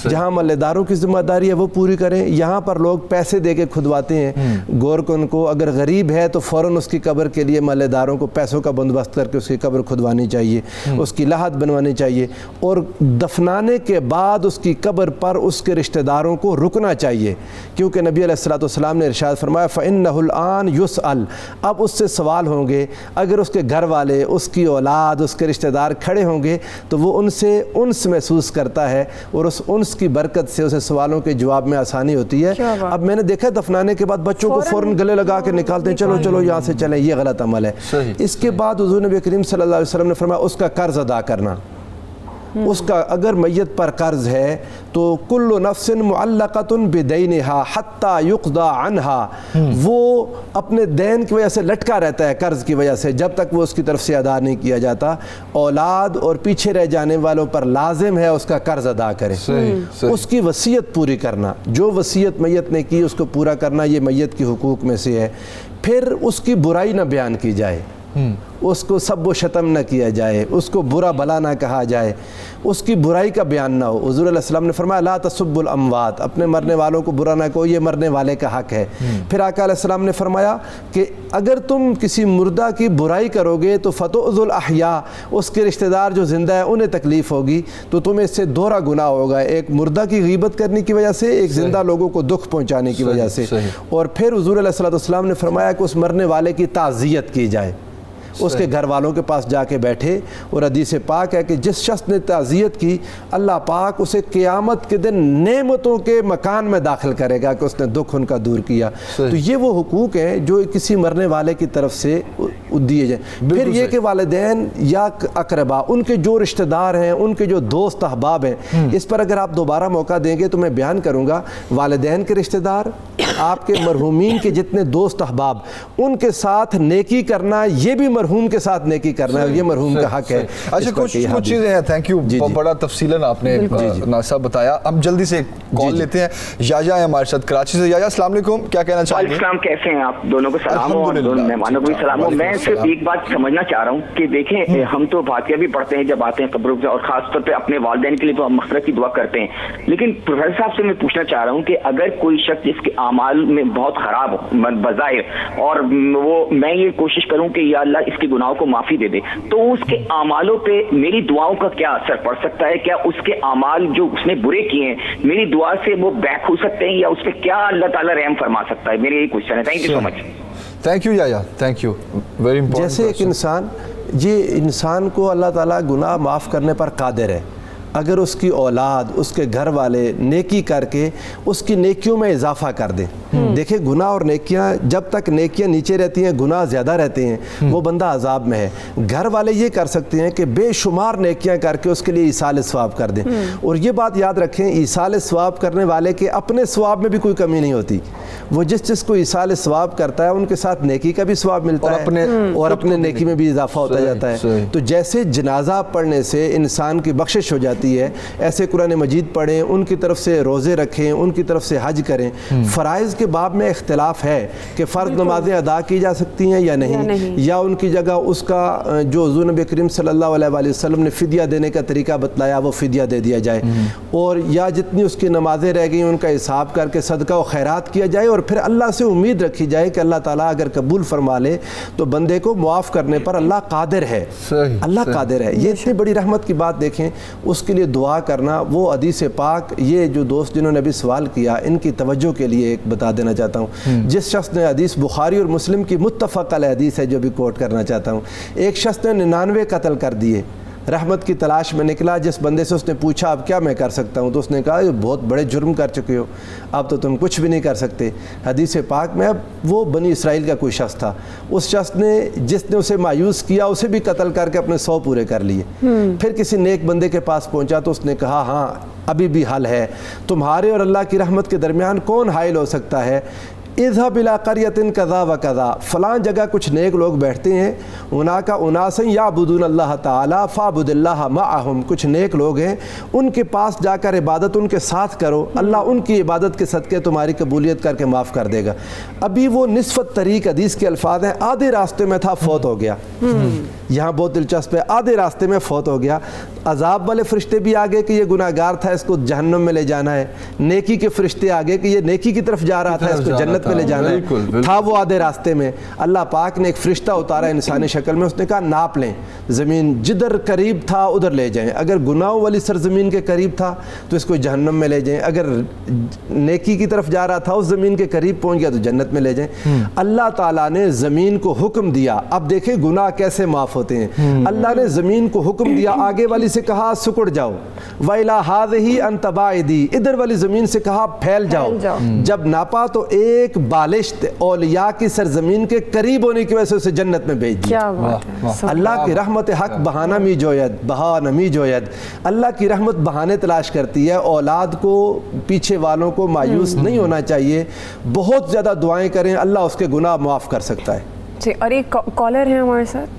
جہاں محلے داروں کی ذمہ داری ہے وہ پوری کریں. یہاں پر لوگ پیسے دے کے کھدواتے ہیں. غور کن کو اگر غریب ہے تو فوراً اس کی قبر کے لیے محلے داروں کو پیسوں کا بندوبست کر کے اس کی قبر کھدوانی چاہیے، اس کی لحد بنوانی چاہیے، اور دفنانے کے بعد اس کی قبر پر اس کے رشتہ داروں کو رکنا چاہیے، کیونکہ نبی علیہ الصلوۃ والسلام نے ارشاد فرمایا فَإِنَّهُ الْآنَ يُسْأَلُ، اب اس سے سوال ہوں گے. اگر اس کے گھر والے، اس کی اولاد، اس کے رشتہ دار کھڑے ہوں گے تو وہ ان سے انس محسوس کرتا ہے، اور اس انس کی برکت سے اسے سوالوں کے جواب میں آسانی ہوتی ہے. اب میں نے دیکھا دفنانے کے بعد بچوں کو فوراً گلے لگا کے نکالتے ہیں، چلو چلو یہاں سے چلیں، یہ غلط عمل ہے. اس کے بعد حضور نبی کریم صلی اللہ علیہ وسلم نے فرمایا اس کا قرض ادا کرنا. اس کا اگر میت پر قرض ہے تو کل نفس معلقۃ بدینہا حتی یقضی عنہا، وہ اپنے دین کی وجہ سے لٹکا رہتا ہے، قرض کی وجہ سے، جب تک وہ اس کی طرف سے ادا نہیں کیا جاتا. اولاد اور پیچھے رہ جانے والوں پر لازم ہے اس کا قرض ادا کرے. اس کی وصیت پوری کرنا، جو وصیت میت نے کی اس کو پورا کرنا، یہ میت کی حقوق میں سے ہے. پھر اس کی برائی نہ بیان کی جائے، اس کو سب و شتم نہ کیا جائے، اس کو برا بلا نہ کہا جائے، اس کی برائی کا بیان نہ ہو. حضور علیہ السلام نے فرمایا لا تسبوا الاموات، اپنے مرنے والوں کو برا نہ کہو، یہ مرنے والے کا حق ہے. پھر آقا علیہ السلام نے فرمایا کہ اگر تم کسی مردہ کی برائی کرو گے تو فتؤذوا الاحیاء، اس کے رشتہ دار جو زندہ ہیں انہیں تکلیف ہوگی، تو تمہیں اس سے دوہرا گناہ ہوگا، ایک مردہ کی غیبت کرنے کی وجہ سے، ایک زندہ لوگوں کو دکھ پہنچانے کی وجہ سے. اور پھر حضور علیہ السلام نے فرمایا کہ اس مرنے والے کی تعزیت کی جائے، اس کے گھر والوں کے پاس جا کے بیٹھے. اور حدیث پاک ہے کہ جس شخص نے تعزیت کی اللہ پاک اسے قیامت کے دن نعمتوں کے مکان میں داخل کرے گا کہ اس نے دکھ ان کا دور کیا. تو یہ وہ حقوق ہیں جو کسی مرنے والے کی طرف سے دیے جائیں. پھر یہ کہ والدین یا اقربا، ان کے جو رشتہ دار ہیں، ان کے جو دوست احباب ہیں، اس پر اگر آپ دوبارہ موقع دیں گے تو میں بیان کروں گا. والدین کے رشتہ دار، آپ کے مرحومین کے جتنے دوست احباب، ان کے ساتھ نیکی کرنا، یہ بھی مرحوم مرحوم کے ساتھ نیکی کرنا ہے, یہ مرحوم کا حق ہے. اچھا کچھ چیزیں ہیں, تھینک یو, بڑا تفصیلاً آپ نے ناصر بتایا. ہم جلدی سے کال لیتے ہیں. یایا ہے ہمارے ساتھ کراچی سے. یایا السلام علیکم, کیا کہنا چاہیں گے؟ السلام, کیسے ہیں آپ؟ دونوں کو سلام ہو اور دونوں مہمانوں کو بھی سلام ہو. میں صرف ایک بات سمجھنا چاہ رہا ہوں کہ دیکھیں, ہم تو فاتحہ بھی پڑھتے ہیں جب آتے ہیں قبروں سے, اور خاص طور پہ اپنے والدین کے لیے تو ہم مغفرت کی دعا کرتے ہیں, لیکن پروفیسر صاحب سے میں پوچھنا چاہ رہا ہوں کہ اگر کوئی شخص جس کے اعمال میں بہت خراب ہو بظاہر, اور وہ میں یہ کوشش کروں کہ یا اللہ اس کے گناہوں کو معافی دے دے, تو اس کے اعمالوں پہ میری دعاؤں کا کیا اثر پڑ سکتا ہے؟ کیا اس کے اعمال جو اس نے برے کیے ہیں میری دعا سے وہ بیک ہو سکتے ہیں, یا اس پہ کیا اللہ تعالیٰ رحم فرما سکتا ہے؟ میری یہی کوشچن ہے. Thank you so much. Thank you یایا, تھینک یو, ویری امپورٹنٹ. جیسے ایک انسان, یہ انسان کو اللہ تعالیٰ گناہ معاف کرنے پر قادر ہے اگر اس کی اولاد, اس کے گھر والے نیکی کر کے اس کی نیکیوں میں اضافہ کر دیں. دیکھیں گناہ اور نیکیاں, جب تک نیکیاں نیچے رہتی ہیں گناہ زیادہ رہتے ہیں, وہ بندہ عذاب میں ہے. گھر والے یہ کر سکتے ہیں کہ بے شمار نیکیاں کر کے اس کے لیے ایصال ثواب کر دیں. اور یہ بات یاد رکھیں, ایصال ثواب کرنے والے کے اپنے ثواب میں بھی کوئی کمی نہیں ہوتی. وہ جس کو ایصال ثواب کرتا ہے ان کے ساتھ نیکی کا بھی ثواب ملتا ہے اور اپنے نیکی میں بھی اضافہ ہوتا جاتا ہے. تو جیسے جنازہ پڑھنے سے انسان کی بخشش ہو جاتی ہے, ایسے قرآن مجید پڑھیں, ان کی طرف سے روزے رکھیں, ان کی طرف سے حج کریں. فرائض کے باب میں اختلاف ہے کہ فرض نمازیں ادا کی جا سکتی ہیں یا نہیں, یا ان کی جگہ اس کا جو حضور نبی کریم صلی اللہ علیہ وآلہ وسلم نے فدیہ دینے کا طریقہ بتلایا وہ فدیہ دے دیا جائے, اور یا جتنی اس کی نمازیں رہ گئیں ان کا حساب کر کے صدقہ و خیرات کیا جائے, اور پھر اللہ سے امید رکھی جائے کہ اللہ تعالیٰ اگر قبول فرما لے تو بندے کو معاف کرنے پر اللہ قادر ہے. اللہ قادر ہے. یہ اتنی بڑی رحمت کی بات دیکھیں, اس کے لیے دعا کرنا. وہ حدیث پاک, یہ جو دوست جنہوں نے ابھی سوال کیا ان کی توجہ کے لیے ایک بتا دینا چاہتا ہوں. جس شخص نے حدیث بخاری اور مسلم کی متفق علیہ حدیث ہے جو بھی کوٹ کرنا چاہتا ہوں, ایک شخص نے 99 قتل کر دیے, رحمت کی تلاش میں نکلا. جس بندے سے اس نے پوچھا اب کیا میں کر سکتا ہوں, تو اس نے کہا یہ بہت بڑے جرم کر چکے ہو, اب تو تم کچھ بھی نہیں کر سکتے. حدیث پاک میں, اب وہ بنی اسرائیل کا کوئی شخص تھا, اس شخص نے جس نے اسے مایوس کیا اسے بھی قتل کر کے اپنے 100 پورے کر لیے. پھر کسی نیک بندے کے پاس پہنچا تو اس نے کہا ہاں ابھی بھی حل ہے, تمہارے اور اللہ کی رحمت کے درمیان کون حائل ہو سکتا ہے؟ اذهب الى قرية كذا وكذا, فلاں جگہ کچھ نیک لوگ بیٹھتے ہیں, هناك اناس يعبدون اللہ تعالی فاعبد اللہ معهم, کچھ نیک لوگ ہیں ان کے پاس جا کر عبادت ان کے ساتھ کرو, اللہ ان کی عبادت کے صدقے تمہاری قبولیت کر کے معاف کر دے گا. ابھی وہ نصف طریق حدیث کے الفاظ ہیں, آدھے راستے میں تھا فوت ہو گیا. یہاں بہت دلچسپ ہے, آدھے راستے میں فوت ہو گیا. عذاب والے فرشتے بھی آگے کہ یہ گناہ گار تھا اس کو جہنم میں لے جانا ہے, نیکی کے فرشتے آگے کہ یہ نیکی کی طرف جا رہا تھا اس کو جنت میں لے جانا ہے. تھا وہ آدھے راستے میں, اللہ پاک نے ایک فرشتہ اتارا انسانی شکل میں, اس نے کہا ناپ لیں زمین, جدھر قریب تھا ادھر لے جائیں, اگر گناہوں والی سرزمین کے قریب تھا تو اس کو جہنم میں لے جائیں, اگر نیکی کی طرف جا رہا تھا اس زمین کے قریب پہنچ گیا تو جنت میں لے جائیں. اللہ تعالیٰ نے زمین کو حکم دیا, اب دیکھیں گناہ کیسے معاف ہوتے ہیں. اللہ نے زمین کو حکم دیا, آگے والی سے کہا سکڑ جاؤ, وَإِلَىٰ هَٰذِهِ أَن تَبَاعِدِي, ادھر والی زمین سے کہا پھیل جاؤ. جب ناپا تو ایک بالشت اولیاء کی سرزمین کے قریب ہونے کی وجہ سے اسے جنت میں بھیج دیا. اللہ کی رحمت حق بہانہ می جوید, بہانہ می جوید. اللہ کی رحمت بہانے تلاش کرتی ہے. اولاد کو, پیچھے والوں کو مایوس نہیں ہونا چاہیے, بہت زیادہ دعائیں کریں, اللہ اس کے گناہ معاف کر سکتا ہے. جی, اور ایک کالر ہے ہمارے ساتھ.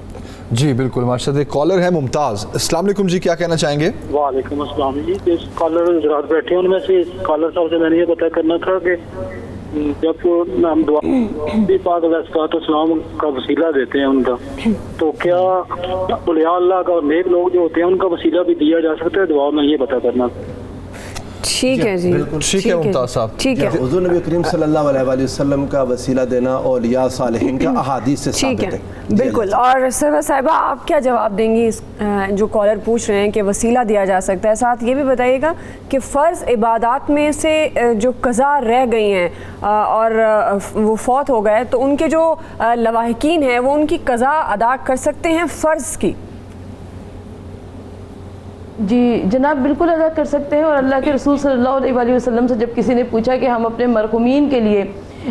جی بالکل, ہمارے ساتھ ایک کالر ہے ممتاز. السلام علیکم جی, کیا کہنا چاہیں گے؟ وعلیکم السلام جی. جس کالر حضرات بیٹھے ہیں ان میں سے کالر صاحب سے میں نے یہ پتہ کرنا تھا کہ جب ہم دعا بھی پاک علیہ السلام کا وسیلہ دیتے ہیں ان کا, تو کیا اولیاء اللہ کا اور نیک لوگ جو ہوتے ہیں ان کا وسیلہ بھی دیا جا سکتا ہے دعا میں؟ یہ پتہ کرنا. ٹھیک ہے جی, ٹھیک ہے ممتاز صاحب. ٹھیک ہے. حضور نبی کریم صلی اللہ علیہ وآلہ وسلم کا وسیلہ دینا اولیاء صالحین کا احادیث سے ثابت ہے. بالکل. اور سرور صاحبہ آپ کیا جواب دیں گی اس جو کالر پوچھ رہے ہیں کہ وسیلہ دیا جا سکتا ہے؟ ساتھ یہ بھی بتائیے گا کہ فرض عبادات میں سے جو قضا رہ گئی ہیں اور وہ فوت ہو گئے, تو ان کے جو لواحقین ہیں وہ ان کی قضا ادا کر سکتے ہیں فرض کی؟ جی جناب, بالکل ادا کر سکتے ہیں. اور اللہ کے رسول صلی اللہ علیہ وآلہ وسلم سے جب کسی نے پوچھا کہ ہم اپنے مرحومین کے لیے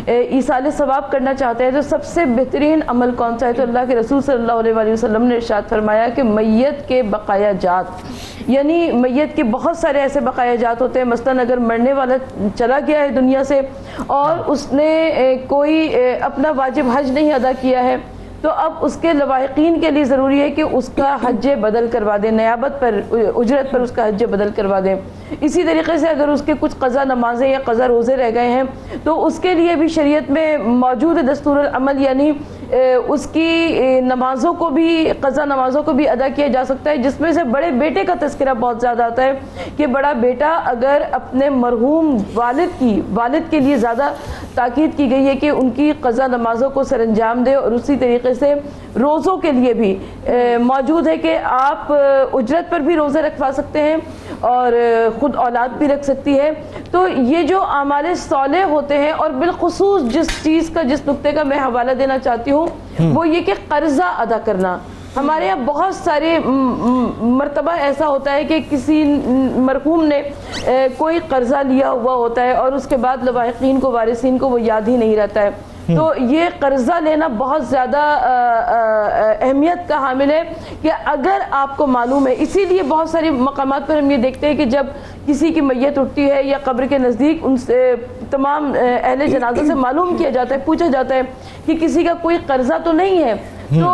ایصال ثواب کرنا چاہتے ہیں تو سب سے بہترین عمل کون سا ہے, تو اللہ کے رسول صلی اللہ علیہ وآلہ وسلم نے ارشاد فرمایا کہ میت کے بقایا جات, یعنی میت کے بہت سارے ایسے بقایا جات ہوتے ہیں. مثلاً اگر مرنے والا چلا گیا ہے دنیا سے اور اس نے کوئی اپنا واجب حج نہیں ادا کیا ہے, تو اب اس کے لواحقین کے لیے ضروری ہے کہ اس کا حج بدل کروا دیں، نیابت پر اجرت پر اس کا حج بدل کروا دیں۔ اسی طریقے سے اگر اس کے کچھ قضا نمازیں یا قضا روزے رہ گئے ہیں تو اس کے لیے بھی شریعت میں موجود ہے دستور العمل، یعنی اس کی نمازوں کو بھی، قضا نمازوں کو بھی ادا کیا جا سکتا ہے، جس میں سے بڑے بیٹے کا تذکرہ بہت زیادہ آتا ہے کہ بڑا بیٹا اگر اپنے مرحوم والد کے لیے زیادہ تاکید کی گئی ہے کہ ان کی قضا نمازوں کو سر انجام دے، اور اسی طریقے سے روزوں کے لیے بھی موجود ہے کہ آپ اجرت پر بھی روزے رکھوا سکتے ہیں اور خود اولاد بھی رکھ سکتی ہے۔ تو یہ جو اعمال صالح ہوتے ہیں، اور بالخصوص جس چیز کا، جس نقطے کا میں حوالہ دینا چاہتی ہوں وہ یہ کہ قرضہ ادا کرنا۔ ہمارے یہاں بہت سارے مرتبہ ایسا ہوتا ہے کہ کسی مرحوم نے کوئی قرضہ لیا ہوا ہوتا ہے اور اس کے بعد لواحقین کو، وارثین کو وہ یاد ہی نہیں رہتا ہے۔ تو یہ قرضہ لینا بہت زیادہ اہمیت کا حامل ہے کہ اگر آپ کو معلوم ہے، اسی لیے بہت سارے مقامات پر ہم یہ دیکھتے ہیں کہ جب کسی کی میت اٹھتی ہے یا قبر کے نزدیک ان سے تمام اہل جنازہ سے معلوم کیا جاتا ہے، پوچھا جاتا ہے کہ کسی کا کوئی قرضہ تو نہیں ہے۔ تو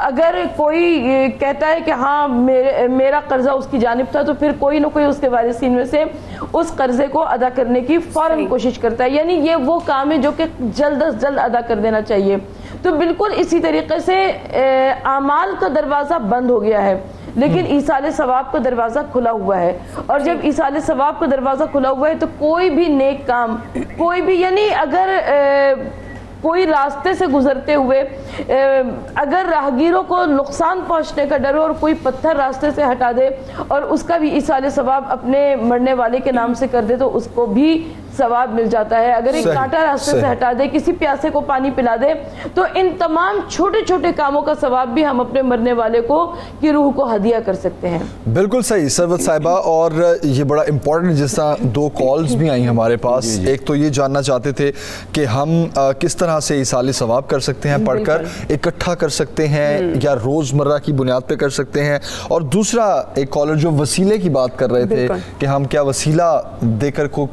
اگر کوئی کہتا ہے کہ ہاں میرا قرضہ اس کی جانب تھا، تو پھر کوئی نہ کوئی اس کے وارثین میں سے اس قرضے کو ادا کرنے کی فوراً کوشش کرتا ہے، یعنی یہ وہ کام ہے جو کہ جلد از جلد ادا کر دینا چاہیے۔ تو بالکل اسی طریقے سے اعمال کا دروازہ بند ہو گیا ہے، لیکن ایصال ثواب کا دروازہ کھلا ہوا ہے، اور جب ایصال ثواب کا دروازہ کھلا ہوا ہے تو کوئی بھی نیک کام، کوئی بھی، یعنی اگر کوئی راستے سے گزرتے ہوئے اگر راہگیروں کو نقصان پہنچنے کا ڈر ہو اور کوئی پتھر راستے سے ہٹا دے اور اس کا بھی ایصال ثواب اپنے مرنے والے کے نام سے کر دے تو اس کو بھی ثواب مل جاتا ہے۔ اگر ایک کانٹا راستے سے ہٹا دے، کسی پیاسے کو پانی پلا دے، تو ان تمام چھوٹے چھوٹے کاموں کا ثواب بھی ہم اپنے مرنے والے کو کی روح کو ہدیہ کر سکتے ہیں۔ بالکل صحیح سروت صاحبہ، اور یہ بڑا امپورٹنٹ، جس طرح 2 کالز بھی آئیں ہمارے پاس۔ ایک تو یہ جاننا چاہتے تھے کہ ہم کس طرح سے ایصال ثواب کر سکتے ہیں، پڑھ کر اکٹھا کر سکتے ہیں یا روزمرہ کی بنیاد پہ کر سکتے ہیں، اور دوسرا ایک کالر جو وسیلے کی بات کر رہے تھے کہ ہم کیا وسیلہ دے کر کو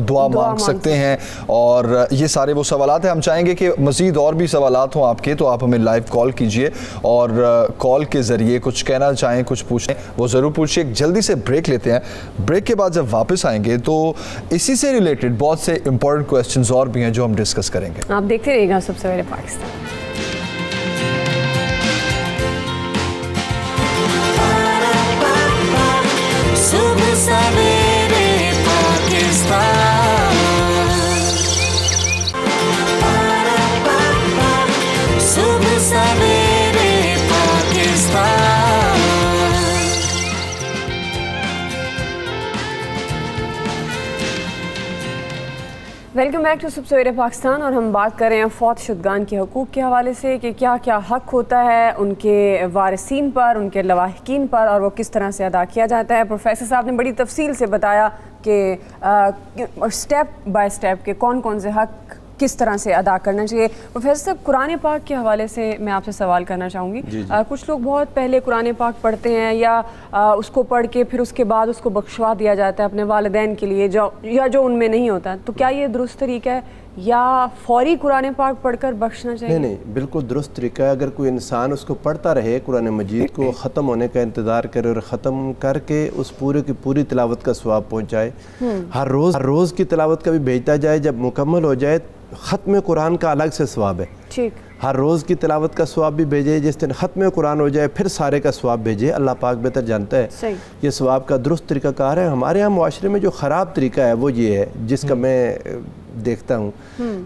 دعا مانگ سکتے ہیں، اور یہ سارے وہ سوالات ہیں۔ ہم چاہیں گے کہ مزید اور بھی سوالات ہوں آپ کے، تو آپ ہمیں لائیو کال کیجئے اور کال کے ذریعے کچھ کہنا چاہیں، کچھ پوچھیں وہ ضرور پوچھیں۔ ایک جلدی سے بریک لیتے ہیں، بریک کے بعد جب واپس آئیں گے تو اسی سے ریلیٹڈ بہت سے امپورٹنٹ کویسچنز اور بھی ہیں جو ہم ڈسکس کریں گے۔ آپ دیکھتے رہیے گا سب سویرے پاکستان۔ صبح سویرے پاکستان، صبح سویرے پاکستان۔ ویلکم بیک ٹو صبح سویرے پاکستان، اور ہم بات کر رہے ہیں فوت شدگان کے حقوق کے حوالے سے کہ کیا کیا حق ہوتا ہے ان کے وارثین پر، ان کے لواحقین پر، اور وہ کس طرح سے ادا کیا جاتا ہے۔ پروفیسر صاحب نے بڑی تفصیل سے بتایا کہ سٹیپ بائی سٹیپ کہ کون کون سے حق کس طرح سے ادا کرنا چاہیے۔ پروفیسر صاحب، قرآن پاک کے حوالے سے میں آپ سے سوال کرنا چاہوں گی۔ کچھ لوگ بہت پہلے قرآن پاک پڑھتے ہیں یا اس کو پڑھ کے پھر اس کے بعد اس کو بخشوا دیا جاتا ہے اپنے والدین کے لیے جو ان میں نہیں ہوتا، تو کیا یہ درست طریقہ ہے یا فوری قرآن پاک پڑھ کر بخشنا چاہیے؟ نہیں، بالکل درست طریقہ ہے۔ اگر کوئی انسان اس کو پڑھتا رہے، قرآن مجید کو ختم ہونے کا انتظار کرے اور ختم کر کے اس پورے کی پوری تلاوت کا ثواب پہنچائے، ہر روز کی تلاوت کا بھی بھیجتا جائے، جب مکمل ہو جائے ختم قرآن کا الگ سے ثواب ہے۔ ٹھیک، ہر روز کی تلاوت کا ثواب بھی بھیجے، جس دن ختم قرآن ہو جائے پھر سارے کا ثواب بھیجے۔ اللہ پاک بہتر جانتا ہے یہ ثواب کا درست طریقہ کار ہے۔ ہمارے ہاں معاشرے میں جو خراب طریقہ ہے وہ یہ ہے، جس کا میں دیکھتا ہوں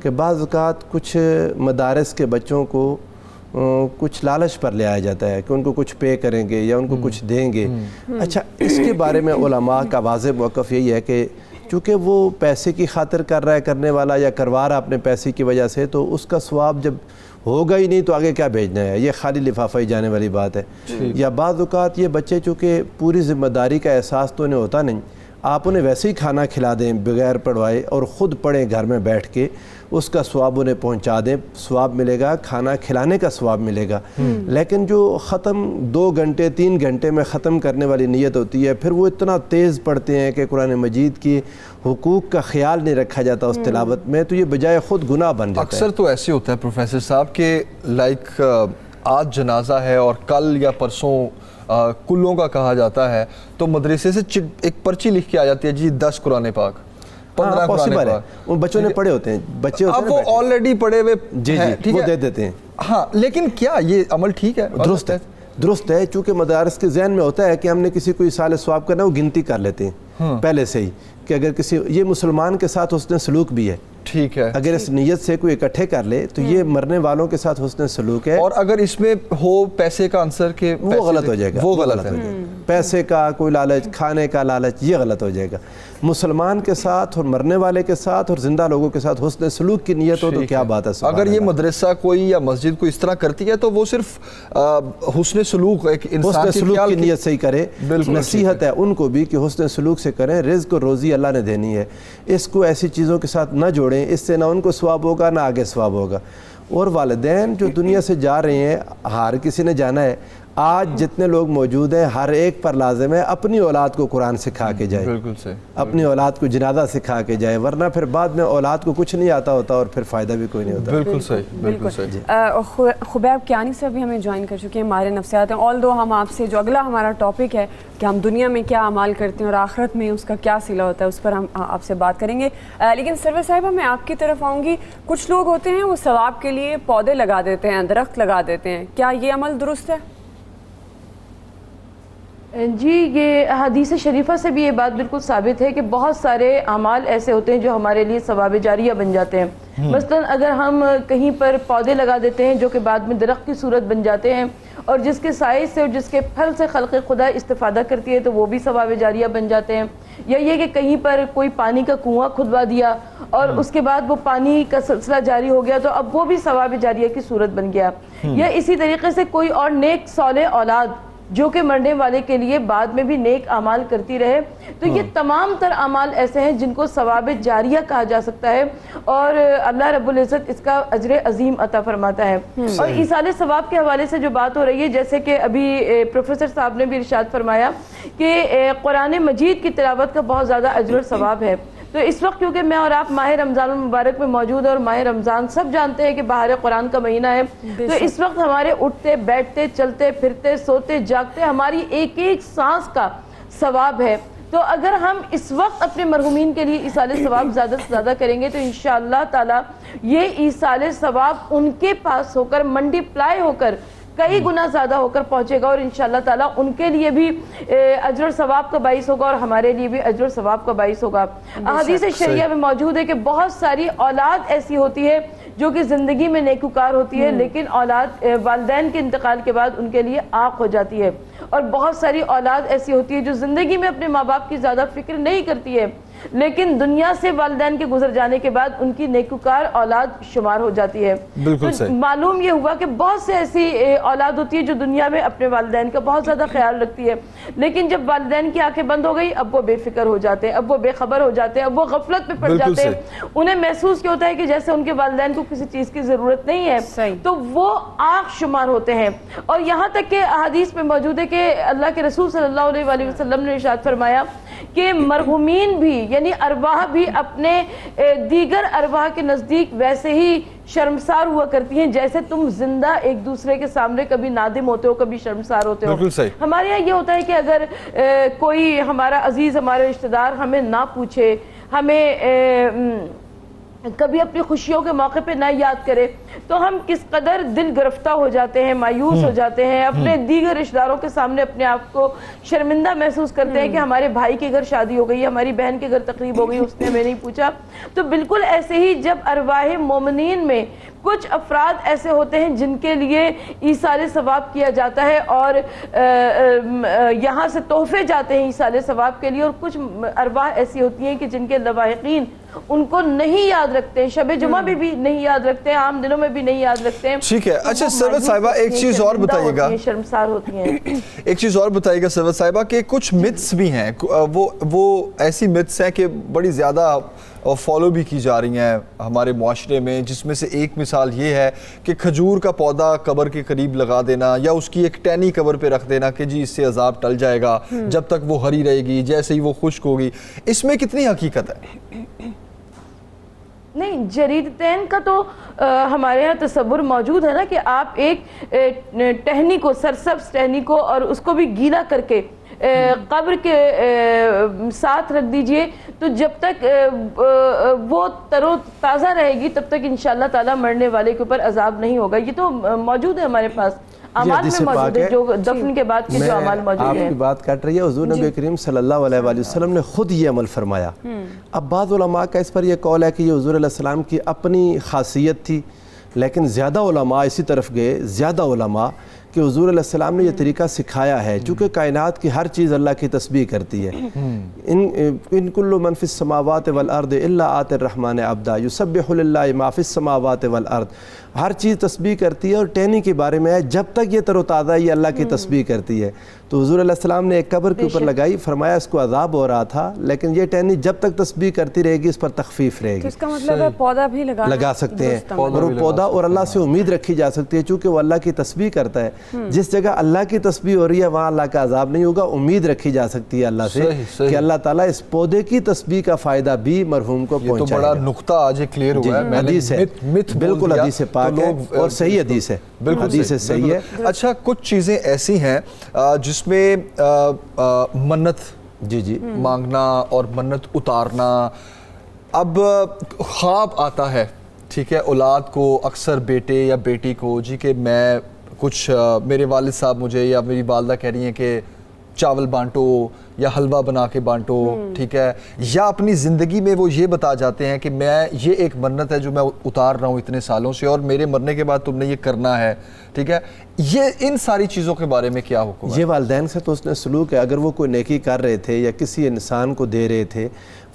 کہ بعض اوقات کچھ مدارس کے بچوں کو کچھ لالچ پر لے آیا جاتا ہے کہ ان کو کچھ پے کریں گے یا ان کو کچھ دیں گے۔ اچھا، اس کے بارے میں علماء کا واضح موقف یہی ہے کہ چونکہ وہ پیسے کی خاطر کر رہا ہے کرنے والا، یا کروا رہا اپنے پیسے کی وجہ سے، تو اس کا ثواب جب ہوگا ہی نہیں تو آگے کیا بھیجنا ہے، یہ خالی لفافہ ہی جانے والی بات ہے۔ یا بعض اوقات یہ بچے چونکہ پوری ذمہ داری کا احساس تو انہیں ہوتا نہیں، آپ انہیں ویسے ہی کھانا کھلا دیں بغیر پڑھوائے اور خود پڑھیں گھر میں بیٹھ کے، اس کا ثواب انہیں پہنچا دیں، ثواب ملے گا، کھانا کھلانے کا ثواب ملے گا۔ لیکن جو ختم 2 گھنٹے 3 گھنٹے میں ختم کرنے والی نیت ہوتی ہے، پھر وہ اتنا تیز پڑھتے ہیں کہ قرآن مجید کی حقوق کا خیال نہیں رکھا جاتا اس تلاوت میں، تو یہ بجائے خود گناہ بن جاتا ہے۔ اکثر تو ایسے ہوتا ہے پروفیسر صاحب کہ لائک آج جنازہ ہے اور کل یا پرسوں کلوں کا کہا جاتا ہے، تو مدرسے سے ایک پرچی لکھ کے آ جاتی ہے جی 10 قرآن پاک، 15 قرآن پاک، ان بچوں نے پڑھے ہوتے ہیں، بچے ہوتے ہیں اب وہ آلریڈی پڑھے ہوئے جی وہ دے دیتے ہیں۔ ہاں لیکن کیا یہ عمل ٹھیک ہے؟ درست ہے، چونکہ مدارس کے ذہن میں ہوتا ہے کہ ہم نے کسی کو ایصال ثواب کرنا ہے، وہ گنتی کر لیتے ہیں پہلے سے ہی کہ اگر کسی، یہ مسلمان کے ساتھ حسن سلوک بھی ہے، ٹھیک ہے، اگر اس نیت سے کوئی اکٹھے کر لے تو یہ مرنے والوں کے ساتھ حسن سلوک ہے، اور اگر اس میں ہو پیسے کا عنصر کہ وہ غلط ہو جائے گا، وہ غلط ہے، پیسے کا کوئی لالچ، کھانے کا لالچ، یہ غلط ہو جائے گا۔ مسلمان کے ساتھ اور مرنے والے کے ساتھ اور زندہ لوگوں کے ساتھ حسن سلوک کی نیت ہو تو کیا بات ہے۔ اگر یہ مدرسہ کوئی یا مسجد کو اس طرح کرتی ہے تو وہ صرف حسن سلوک، ایک انسان حسن سلوک کی نیت سے ہی کرے، نصیحت ہے ان کو بھی کہ حسن سلوک سے کریں، رزق اور روزی اللہ نے دینی ہے، اس کو ایسی چیزوں کے ساتھ نہ جوڑیں، اس سے نہ ان کو ثواب ہوگا نہ آگے ثواب ہوگا۔ اور والدین جو دنیا سے جا رہے ہیں، ہر کسی نے جانا ہے، آج جتنے لوگ موجود ہیں ہر ایک پر لازم ہے اپنی اولاد کو قرآن سکھا کے جائے، بالکل صحیح، اپنی اولاد کو جنازہ سکھا کے جائے، ورنہ پھر بعد میں اولاد کو کچھ نہیں آتا ہوتا اور پھر فائدہ بھی کوئی نہیں ہوتا۔ بالکل صحیح، بالکل صحیح۔ خبیب کیانی صاحب بھی ہمیں جوائن کر چکے ہیں، ہمارے نفسیات ہیں، آل دو ہم آپ سے جو اگلا ہمارا ٹاپک ہے کہ ہم دنیا میں کیا اعمال کرتے ہیں اور آخرت میں اس کا کیا صلہ ہوتا ہے، اس پر ہم آپ سے بات کریں گے، لیکن سرور صاحبہ میں آپ کی طرف آؤں گی۔ کچھ لوگ ہوتے ہیں وہ ثواب کے لیے پودے لگا دیتے ہیں، درخت لگا دیتے ہیں، کیا یہ عمل درست ہے؟ جی، یہ حدیث شریفہ سے بھی یہ بات بالکل ثابت ہے کہ بہت سارے اعمال ایسے ہوتے ہیں جو ہمارے لیے ثواب جاریہ بن جاتے ہیں۔ مثلاً اگر ہم کہیں پر پودے لگا دیتے ہیں جو کہ بعد میں درخت کی صورت بن جاتے ہیں اور جس کے سائے سے اور جس کے پھل سے خلق خدا استفادہ کرتی ہے تو وہ بھی ثواب جاریہ بن جاتے ہیں۔ یا یہ کہ کہیں پر کوئی پانی کا کنواں کھدوا دیا اور اس کے بعد وہ پانی کا سلسلہ جاری ہو گیا تو اب وہ بھی ثواب جاریہ کی صورت بن گیا۔ یا اسی طریقے سے کوئی اور نیک صالح اولاد جو کہ مرنے والے کے لیے بعد میں بھی نیک اعمال کرتی رہے، تو یہ تمام تر اعمال ایسے ہیں جن کو ثواب جاریہ کہا جا سکتا ہے اور اللہ رب العزت اس کا اجر عظیم عطا فرماتا ہے۔ اور ایصال ثواب کے حوالے سے جو بات ہو رہی ہے، جیسے کہ ابھی پروفیسر صاحب نے بھی ارشاد فرمایا کہ قرآن مجید کی تلاوت کا بہت زیادہ اجر اور ثواب ہے، تو اس وقت کیونکہ میں اور آپ ماہ رمضان المبارک میں موجود ہیں اور ماہ رمضان سب جانتے ہیں کہ بہار قرآن کا مہینہ ہے، تو اس وقت ہمارے اٹھتے بیٹھتے چلتے پھرتے سوتے جاگتے ہماری ایک ایک سانس کا ثواب ہے۔ تو اگر ہم اس وقت اپنے مرحومین کے لیے ایصال ثواب زیادہ سے زیادہ کریں گے تو انشاءاللہ تعالی یہ ایصال ثواب ان کے پاس ہو کر منڈی پلائی ہو کر کئی گنا زیادہ ہو کر پہنچے گا اور انشاءاللہ تعالیٰ ان کے لیے بھی اجر و ثواب کا باعث ہوگا اور ہمارے لیے بھی اجر و ثواب کا باعث ہوگا۔ احادیث شریعہ میں موجود ہے کہ بہت ساری اولاد ایسی ہوتی ہے جو کہ زندگی میں نیکوکار ہوتی ہے لیکن اولاد والدین کے انتقال کے بعد ان کے لیے عاق ہو جاتی ہے، اور بہت ساری اولاد ایسی ہوتی ہے جو زندگی میں اپنے ماں باپ کی زیادہ فکر نہیں کرتی ہے لیکن دنیا سے والدین کے گزر جانے کے بعد ان کی نیکوکار اولاد شمار ہو جاتی ہے۔ تو معلوم یہ ہوا کہ بہت سے ایسی اولاد ہوتی ہے جو دنیا میں اپنے والدین کا بہت زیادہ خیال رکھتی ہے لیکن جب والدین کی آنکھیں بند ہو گئی اب وہ بے فکر ہو جاتے ہیں، اب وہ بے خبر ہو جاتے ہیں، اب وہ غفلت میں پڑ جاتے ہیں، انہیں محسوس کیا ہوتا ہے کہ جیسے ان کے والدین کو کسی چیز کی ضرورت نہیں ہے، تو وہ عاق شمار ہوتے ہیں۔ اور یہاں تک کہ احادیث میں موجود ہے کہ اللہ کے رسول صلی اللہ علیہ وآلہ وسلم نے ارشاد فرمایا کہ مرحومین بھی یعنی ارواح بھی اپنے دیگر ارواح کے نزدیک ویسے ہی شرمسار ہوا کرتی ہیں جیسے تم زندہ ایک دوسرے کے سامنے کبھی نادم ہوتے ہو کبھی شرمسار ہوتے ہو۔ ہمارے یہاں یہ ہوتا ہے کہ اگر کوئی ہمارا عزیز ہمارے رشتہ دار ہمیں نہ پوچھے، ہمیں کبھی اپنی خوشیوں کے موقع پہ نہ یاد کرے تو ہم کس قدر دل گرفتہ ہو جاتے ہیں، مایوس ہو جاتے ہیں، اپنے دیگر رشتہ داروں کے سامنے اپنے آپ کو شرمندہ محسوس کرتے ہیں کہ ہمارے بھائی کے گھر شادی ہو گئی، ہماری بہن کے گھر تقریب ہو گئی، اس نے ہمیں نہیں پوچھا۔ تو بالکل ایسے ہی جب ارواح مومنین میں کچھ افراد ایسے ہوتے ہیں جن کے لیے ایصال ثواب کیا جاتا ہے اور یہاں سے تحفے جاتے ہیں ایصال ثواب کے لیے، اور کچھ ارواح ایسی ہوتی ہیں کہ جن کے لواحقین ان کو نہیں یاد رکھتے ہیں، شب جمعہ بھی نہیں یاد رکھتے ہیں، عام دنوں میں بھی نہیں یاد رکھتے ہیں. ٹھیک ہے. اچھا سروت صاحبہ ایک چیز اور بتائیے گا، شرمسار ہوتی ہیں. ایک چیز اور بتائیے گا سروت صاحبہ کہ کچھ متس بھی ہیں، وہ ایسی متس ہیں کہ بڑی زیادہ فالو بھی کی جا رہی ہیں ہمارے معاشرے میں، جس میں سے ایک مثال یہ ہے کہ کھجور کا پودا قبر کے قریب لگا دینا یا اس کی ایک ٹہنی قبر پہ رکھ دینا کہ جی اس سے عذاب ٹل جائے گا جب تک وہ ہری رہے گی، جیسے ہی وہ خشک ہوگی. اس میں کتنی حقیقت ہے؟ نہیں، جریدتین کا تو ہمارے یہاں تصور موجود ہے نا کہ آپ ایک ٹہنی کو، سرسبز ٹہنی کو، اور اس کو بھی گیلا کر کے قبر کے ساتھ رکھ دیجئے، تو جب تک وہ تر و تازہ رہے گی تب تک انشاءاللہ تعالیٰ مرنے والے کے اوپر عذاب نہیں ہوگا. یہ تو موجود ہے ہمارے پاس، اعمال میں موجود ہے، جو دفن کے بعد کے جو اعمال موجود ہیں. آپ کی بات کٹ رہی ہے، حضور نبی کریم صلی اللہ علیہ وآلہ وسلم نے خود یہ عمل فرمایا. اب بعض علماء کا اس پر یہ قول ہے کہ یہ حضور علیہ السلام کی اپنی خاصیت تھی، لیکن زیادہ علماء اسی طرف گئے، زیادہ علماء کہ حضور علیہ السلام نے یہ طریقہ سکھایا ہے، چونکہ کائنات کی ہر چیز اللہ کی تسبیح کرتی ہے. ان کل من فی السماوات والارض الا آت الرحمن عبدا یسبح للہ ما فی السماوات والارض. ہر چیز تسبیح کرتی ہے، اور ٹہنی کے بارے میں ہے جب تک یہ تر و تازہ یہ اللہ کی تسبیح کرتی ہے. تو حضور علیہ السلام نے ایک قبر کے اوپر لگائی، فرمایا اس کو عذاب ہو رہا تھا، لیکن یہ ٹہنی جب تک تسبیح کرتی رہے گی اس پر تخفیف رہے گی. اس کا مطلب ہے پودا بھی لگا سکتے ہیں، اور وہ پودا اور اللہ سے امید رکھی جا سکتی ہے، چونکہ وہ اللہ کی تسبیح کرتا ہے. جس جگہ اللہ کی تسبیح ہو رہی ہے وہاں اللہ کا عذاب نہیں ہوگا، امید رکھی جا سکتی ہے اللہ سے کہ اللہ تعالیٰ اس پودے کی تسبیح کا فائدہ بھی مرحوم کو پہنچائے گا. یہ تو بڑا نقطہ آج کلیئر ہوا ہے. حدیث ہے، بالکل حدیث پاک ہے اور صحیح حدیث ہے، حدیث صحیح ہے. اچھا کچھ چیزیں ایسی ہیں جس میں منت مانگنا اور منت اتارنا، اب خواب آتا ہے، ٹھیک ہے، اولاد کو، اکثر بیٹے یا بیٹی کو، جی کہ میں کچھ میرے والد صاحب مجھے یا میری والدہ کہہ رہی ہیں کہ چاول بانٹو یا حلوہ بنا کے بانٹو، ٹھیک ہے، یا اپنی زندگی میں وہ یہ بتا جاتے ہیں کہ میں یہ ایک منت ہے جو میں اتار رہا ہوں اتنے سالوں سے، اور میرے مرنے کے بعد تم نے یہ کرنا ہے، ٹھیک ہے. یہ ان ساری چیزوں کے بارے میں کیا حکم ہے؟ یہ والدین سے تو اس نے سلوک ہے. اگر وہ کوئی نیکی کر رہے تھے یا کسی انسان کو دے رہے تھے،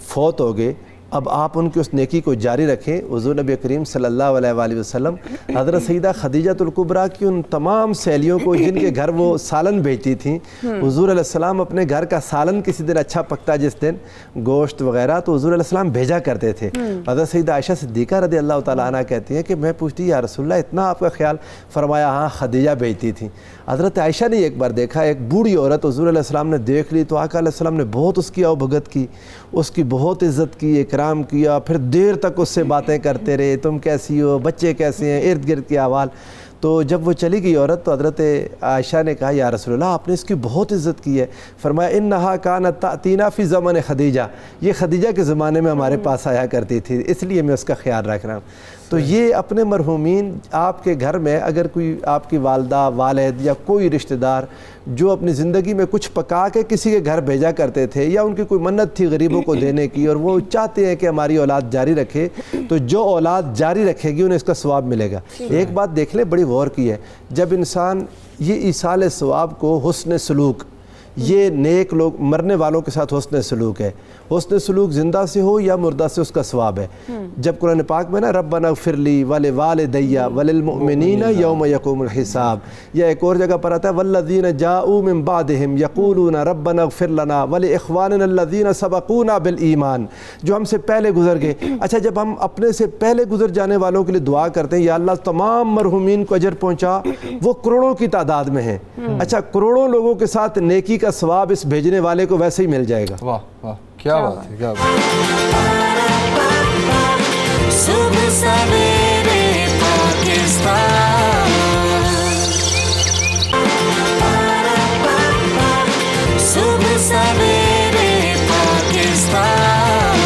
فوت ہو گئے، اب آپ ان کی اس نیکی کو جاری رکھیں. حضور نبی کریم صلی اللہ علیہ وآلہ وسلم حضرت سیدہ خدیجہ الکبریٰ کی ان تمام سہیلیوں کو جن کے گھر وہ سالن بھیجتی تھیں، حضور علیہ السلام اپنے گھر کا سالن کسی دن اچھا پکتا جس دن گوشت وغیرہ تو حضور علیہ السلام بھیجا کرتے تھے. حضرت سیدہ عائشہ صدیقہ رضی اللہ تعالیٰ عنہ کہتی ہیں کہ میں پوچھتی یا رسول اللہ اتنا آپ کا خیال؟ فرمایا ہاں خدیجہ بھیجتی تھیں. حضرت عائشہ نے ایک بار دیکھا ایک بوڑھی عورت حضور علیہ السلام نے دیکھ لی تو آقا علیہ السلام نے بہت اس کی آؤ بھگت کی، اس کی بہت عزت کی، اکرام کیا، پھر دیر تک اس سے باتیں کرتے رہے، تم کیسی ہو، بچے کیسے ہیں، ارد گرد کے احوال. تو جب وہ چلی گئی عورت تو حضرت عائشہ نے کہا یا رسول اللہ آپ نے اس کی بہت عزت کی ہے. فرمایا انہا کانت تأتینا فی زمن خدیجہ، یہ خدیجہ کے زمانے میں ہمارے پاس آیا کرتی تھی، اس لیے میں اس کا خیال رکھ رہا ہوں. تو یہ اپنے مرحومین آپ کے گھر میں اگر کوئی آپ کی والدہ، والد یا کوئی رشتہ دار جو اپنی زندگی میں کچھ پکا کے کسی کے گھر بھیجا کرتے تھے یا ان کی کوئی منت تھی غریبوں کو دینے کی اور وہ چاہتے ہیں کہ ہماری اولاد جاری رکھے، تو جو اولاد جاری رکھے گی انہیں اس کا ثواب ملے گا. ایک بات دیکھ لیں بڑی غور کی ہے، جب انسان یہ ایصال ثواب کو حسن سلوک، یہ نیک لوگ مرنے والوں کے ساتھ حسن سلوک ہے، حسن سلوک زندہ سے ہو یا مردہ سے اس کا ثواب ہے. جب قرآن پاک میں نا ربنا اغفر لی ولوالدی وللمؤمنین یوم یقوم الحساب، یا ایک اور جگہ پر آتا ہے والذین جاؤوا من بعدہم یقولون ربنا اغفر لنا ولاخواننا الذین سبقونا بالایمان، جو ہم سے پہلے گزر گئے. اچھا جب ہم اپنے سے پہلے گزر جانے والوں کے لیے دعا کرتے ہیں یا اللہ تمام مرحومین کو اجر پہنچا، وہ کروڑوں کی تعداد میں ہیں. اچھا کروڑوں لوگوں کے ساتھ نیکی کا ثواب اس بھیجنے والے کو ویسے ہی مل جائے گا. واہ واہ کیا بات ہے، کیا بات ہے. صبح سویرے پاکستان، صبح سویرے پاکستان.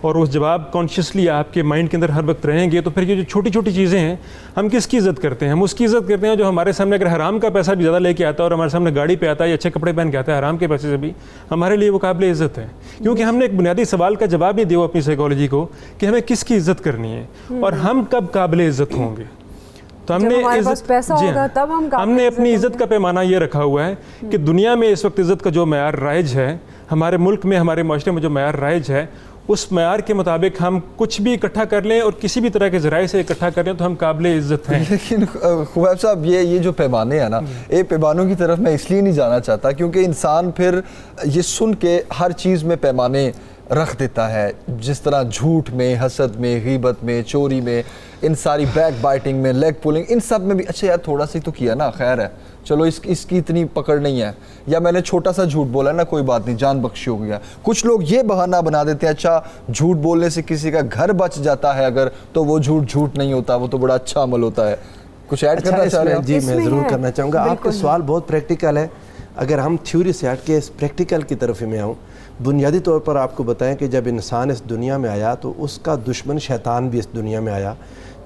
اور وہ جواب کانشیسلی آپ کے مائنڈ کے اندر ہر وقت رہیں گے، تو پھر یہ جو چھوٹی چھوٹی چیزیں ہیں ہم کس کی عزت کرتے ہیں؟ ہم اس کی عزت کرتے ہیں جو ہمارے سامنے اگر حرام کا پیسہ بھی زیادہ لے کے آتا ہے اور ہمارے سامنے گاڑی پہ آتا ہے یا اچھے کپڑے پہن کے آتا ہے حرام کے پیسے سے بھی، ہمارے لیے وہ قابل عزت ہے، کیونکہ ہم نے ایک بنیادی سوال کا جواب نہیں دیا اپنی سائیکالوجی کو کہ ہمیں کس کی عزت کرنی ہے اور ہم کب قابل عزت ہوں گے۔ تو ہم نے ہم نے اپنی عزت کا پیمانہ یہ رکھا ہوا ہے کہ دنیا میں اس وقت عزت کا جو معیار رائج ہے، ہمارے ملک میں ہمارے معاشرے میں جو معیار رائج ہے، اس معیار کے مطابق ہم کچھ بھی اکٹھا کر لیں اور کسی بھی طرح کے ذرائع سے اکٹھا کر لیں تو ہم قابل عزت ہیں۔ لیکن خویب صاحب یہ جو پیمانے ہیں نا، یہ پیمانوں کی طرف میں اس لیے نہیں جانا چاہتا کیونکہ انسان پھر یہ سن کے ہر چیز میں پیمانے رکھ دیتا ہے، جس طرح جھوٹ میں، حسد میں، غیبت میں، چوری میں، ان ساری بیک بائٹنگ میں، لیگ پولنگ، ان سب میں بھی اچھا یار تھوڑا سا ہی تو کیا نا، خیر ہے چلو اس کی اتنی پکڑ نہیں ہے، یا میں نے چھوٹا سا جھوٹ بولا نا کوئی بات نہیں، جان بخشی ہو گیا۔ کچھ لوگ یہ بہانہ بنا دیتے ہیں اچھا جھوٹ بولنے سے کسی کا گھر بچ جاتا ہے اگر، تو وہ جھوٹ نہیں ہوتا، وہ تو بڑا اچھا عمل ہوتا ہے۔ کچھ ایڈ کرنا چاہ رہے ہیں؟ جی میں ضرور کرنا چاہوں گا۔ آپ کا سوال بہت پریکٹیکل ہے، اگر ہم تھیوری سے ہٹ کے اس پریکٹیکل کی طرف میں آؤں، بنیادی طور پر آپ کو بتائیں کہ جب انسان اس دنیا میں آیا تو اس کا دشمن شیطان بھی اس دنیا میں آیا،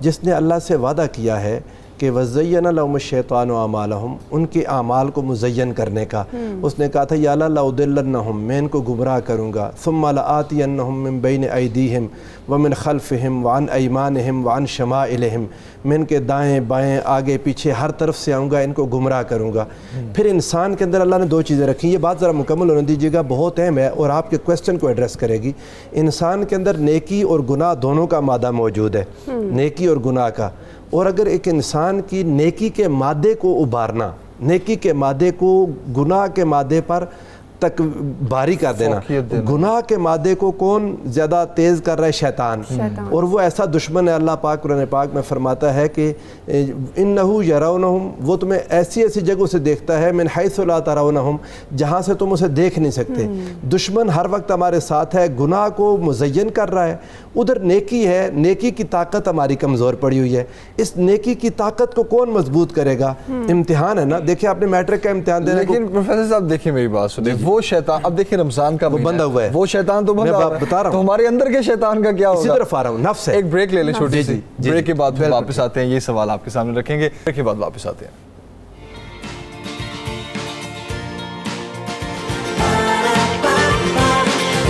جس نے اللہ سے وعدہ کیا ہے کہ وَزَيَّنَ لَهُمُ الشَّيْطَانُ أَعْمَالَهُمْ، ان کے اعمال کو مزین کرنے کا۔ اس نے کہا تھا یا اللہ لَأُضِلَّنَّهُمْ، میں ان کو گمراہ کروں گا، ثُمَّ لَآتِيَنَّهُمْ مِنْ بَيْنِ أَيْدِيهِمْ وَمِنْ خَلْفِهِمْ وَعَنْ أَيْمَانِهِمْ وَعَنْ شَمَائِلِهِمْ، میں ان کے دائیں بائیں آگے پیچھے ہر طرف سے آؤں گا، ان کو گمراہ کروں گا۔ پھر انسان کے اندر اللہ نے دو چیزیں رکھی، یہ بات ذرا مکمل ہونے دیجیے گا، بہت اہم ہے اور آپ کے کویسچن کو ایڈریس کرے گی۔ انسان کے اندر نیکی اور گناہ دونوں کا مادہ موجود ہے، نیکی اور گناہ کا، اور اگر ایک انسان کی نیکی کے مادے کو ابھارنا، نیکی کے مادے کو گناہ کے مادے پر تک باری کر دینا، گناہ کے مادے کو کون زیادہ تیز کر رہا ہے؟ شیطان، اور وہ ایسا دشمن ہے، اللہ پاک قرآن پاک میں فرماتا ہے کہ انہو یرونہم، وہ تمہیں ایسی ایسی جگہوں سے دیکھتا ہے، من حیث لا ترونہم، جہاں سے تم اسے دیکھ نہیں سکتے۔ دشمن ہر وقت ہمارے ساتھ ہے، گناہ کو مزین کر رہا ہے، ادھر نیکی ہے، نیکی کی طاقت ہماری کمزور پڑی ہوئی ہے، اس نیکی کی طاقت کو کون مضبوط کرے گا؟ امتحان ہے نا، دیکھیں آپ نے میٹرک کا امتحان دینے کو، لیکن پروفیسر صاحب دیکھیں میری بات سنیں، وہ شیطان، اب دیکھیں رمضان کا بندہ ہوا ہے، وہ شیطان تو بندہ بتا رہا ہوں، تو ہمارے اندر کے شیطان کا کیا ہوگا؟ اسی طرف آ رہا ہوں، نفس ہے۔ ایک بریک لے لیں چھوٹی سی، بریک کے بعد واپس آتے ہیں، یہ سوال آپ کے سامنے رکھیں گے، بریک کے بعد واپس آتے ہیں۔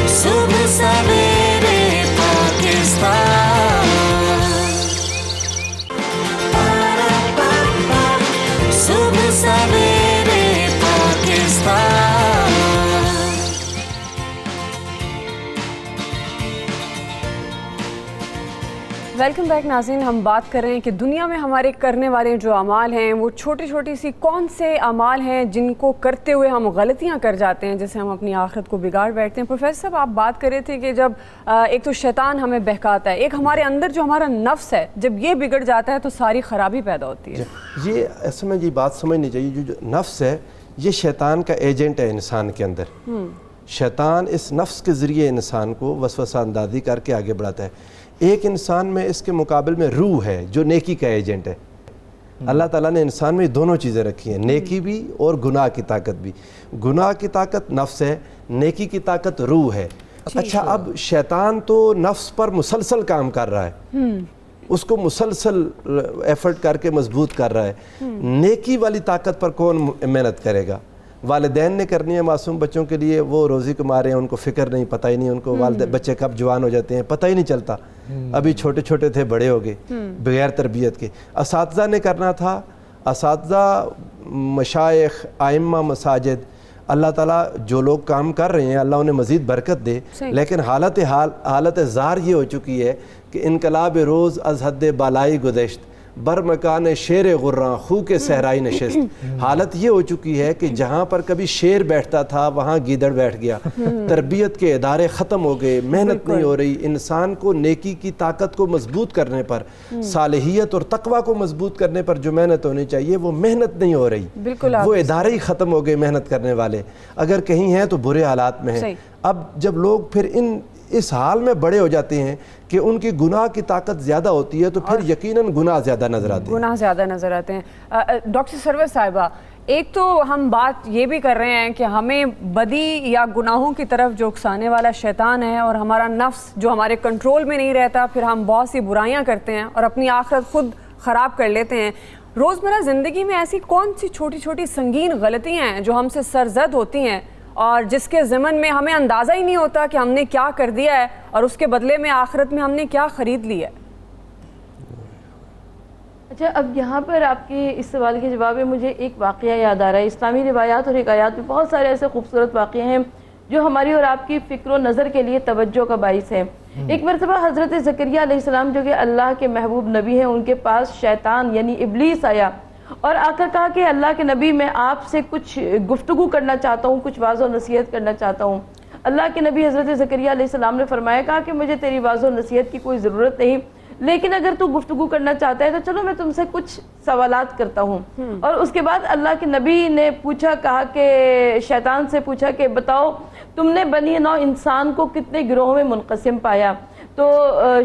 صبح سویرے پاکستان، صبح سویرے پاکستان۔ ویلکم بیک ناظرین، ہم بات کر رہے ہیں کہ دنیا میں ہمارے کرنے والے جو اعمال ہیں وہ چھوٹی چھوٹی سی کون سے اعمال ہیں جن کو کرتے ہوئے ہم غلطیاں کر جاتے ہیں، جس سے ہم اپنی آخرت کو بگاڑ بیٹھتے ہیں۔ پروفیسر صاحب آپ بات کر رہے تھے کہ جب ایک تو شیطان ہمیں بہکاتا ہے، ایک ہمارے اندر جو ہمارا نفس ہے جب یہ بگڑ جاتا ہے تو ساری خرابی پیدا ہوتی ہے۔ یہ اصل میں یہ بات سمجھنی چاہیے، جو نفس ہے یہ شیطان کا ایجنٹ ہے انسان کے اندر۔ شیطان اس نفس کے ذریعے انسان کو وسوسہ اندازی کر کے آگے بڑھاتا ہے۔ ایک انسان میں اس کے مقابل میں روح ہے جو نیکی کا ایجنٹ ہے۔ اللہ تعالیٰ نے انسان میں دونوں چیزیں رکھی ہیں، نیکی بھی اور گناہ کی طاقت بھی۔ گناہ کی طاقت نفس ہے، نیکی کی طاقت روح ہے۔ اچھا، اب شیطان تو نفس پر مسلسل کام کر رہا ہے، اس کو مسلسل ایفرٹ کر کے مضبوط کر رہا ہے۔ نیکی والی طاقت پر کون محنت کرے گا؟ والدین نے کرنی ہے معصوم بچوں کے لیے، وہ روزی کما رہے ہیں، ان کو فکر نہیں، پتہ ہی نہیں ان کو بچے کب جوان ہو جاتے ہیں پتہ ہی نہیں چلتا، ابھی چھوٹے چھوٹے تھے بڑے ہو گئے بغیر تربیت کے۔ اساتذہ نے کرنا تھا، اساتذہ، مشائخ، ائمہ مساجد، اللہ تعالیٰ جو لوگ کام کر رہے ہیں اللہ انہیں مزید برکت دے، لیکن حالت زار یہ ہو چکی ہے کہ انقلاب روز از حد بالائی گذشت، بر مکان شیر غراں خو کے صحرائی نشست۔ حالت یہ ہو چکی ہے کہ جہاں پر کبھی شیر بیٹھتا تھا وہاں گیدڑ بیٹھ گیا، تربیت کے ادارے ختم ہو گئے، محنت نہیں ہو رہی۔ انسان کو نیکی کی طاقت کو مضبوط کرنے پر، صالحیت اور تقوی کو مضبوط کرنے پر جو محنت ہونی چاہیے وہ محنت نہیں ہو رہی، وہ ادارے ہی ختم ہو گئے محنت کرنے والے، اگر کہیں ہیں تو برے حالات میں ہیں۔ اب جب لوگ پھر اس حال میں بڑے ہو جاتے ہیں کہ ان کی گناہ کی طاقت زیادہ ہوتی ہے تو پھر یقیناً گناہ زیادہ نظر آتے ہیں. گناہ زیادہ نظر آتے ہیں. ڈاکٹر سرور صاحبہ، ایک تو ہم بات یہ بھی کر رہے ہیں کہ ہمیں بدی یا گناہوں کی طرف جو اکسانے والا شیطان ہے اور ہمارا نفس جو ہمارے کنٹرول میں نہیں رہتا، پھر ہم بہت سی برائیاں کرتے ہیں اور اپنی آخرت خود خراب کر لیتے ہیں. روزمرہ زندگی میں ایسی کون سی چھوٹی چھوٹی سنگین غلطیاں ہیں جو ہم سے سرزد ہوتی ہیں اور جس کے ضمن میں ہمیں اندازہ ہی نہیں ہوتا کہ ہم نے کیا کر دیا ہے اور اس کے بدلے میں آخرت میں ہم نے کیا خرید لیا ہے؟ اچھا، اب یہاں پر آپ کے اس سوال کے جواب میں مجھے ایک واقعہ یاد آ رہا ہے. اسلامی روایات اور حکایات میں بہت سارے ایسے خوبصورت واقعے ہیں جو ہماری اور آپ کی فکر و نظر کے لیے توجہ کا باعث ہے. ایک مرتبہ حضرت زکریا علیہ السلام جو کہ اللہ کے محبوب نبی ہیں، ان کے پاس شیطان یعنی ابلیس آیا اور آ کر کہا کہ اللہ کے نبی، میں آپ سے کچھ گفتگو کرنا چاہتا ہوں، کچھ واضح و نصیحت کرنا چاہتا ہوں. اللہ کے نبی حضرت زکریا علیہ السلام نے فرمایا، کہا کہ مجھے تیری واضح و نصیحت کی کوئی ضرورت نہیں، لیکن اگر تو گفتگو کرنا چاہتا ہے تو چلو میں تم سے کچھ سوالات کرتا ہوں. اور اس کے بعد اللہ کے نبی نے پوچھا، کہا کہ شیطان سے پوچھا کہ بتاؤ تم نے بنی نوع انسان کو کتنے گروہوں میں منقسم پایا؟ تو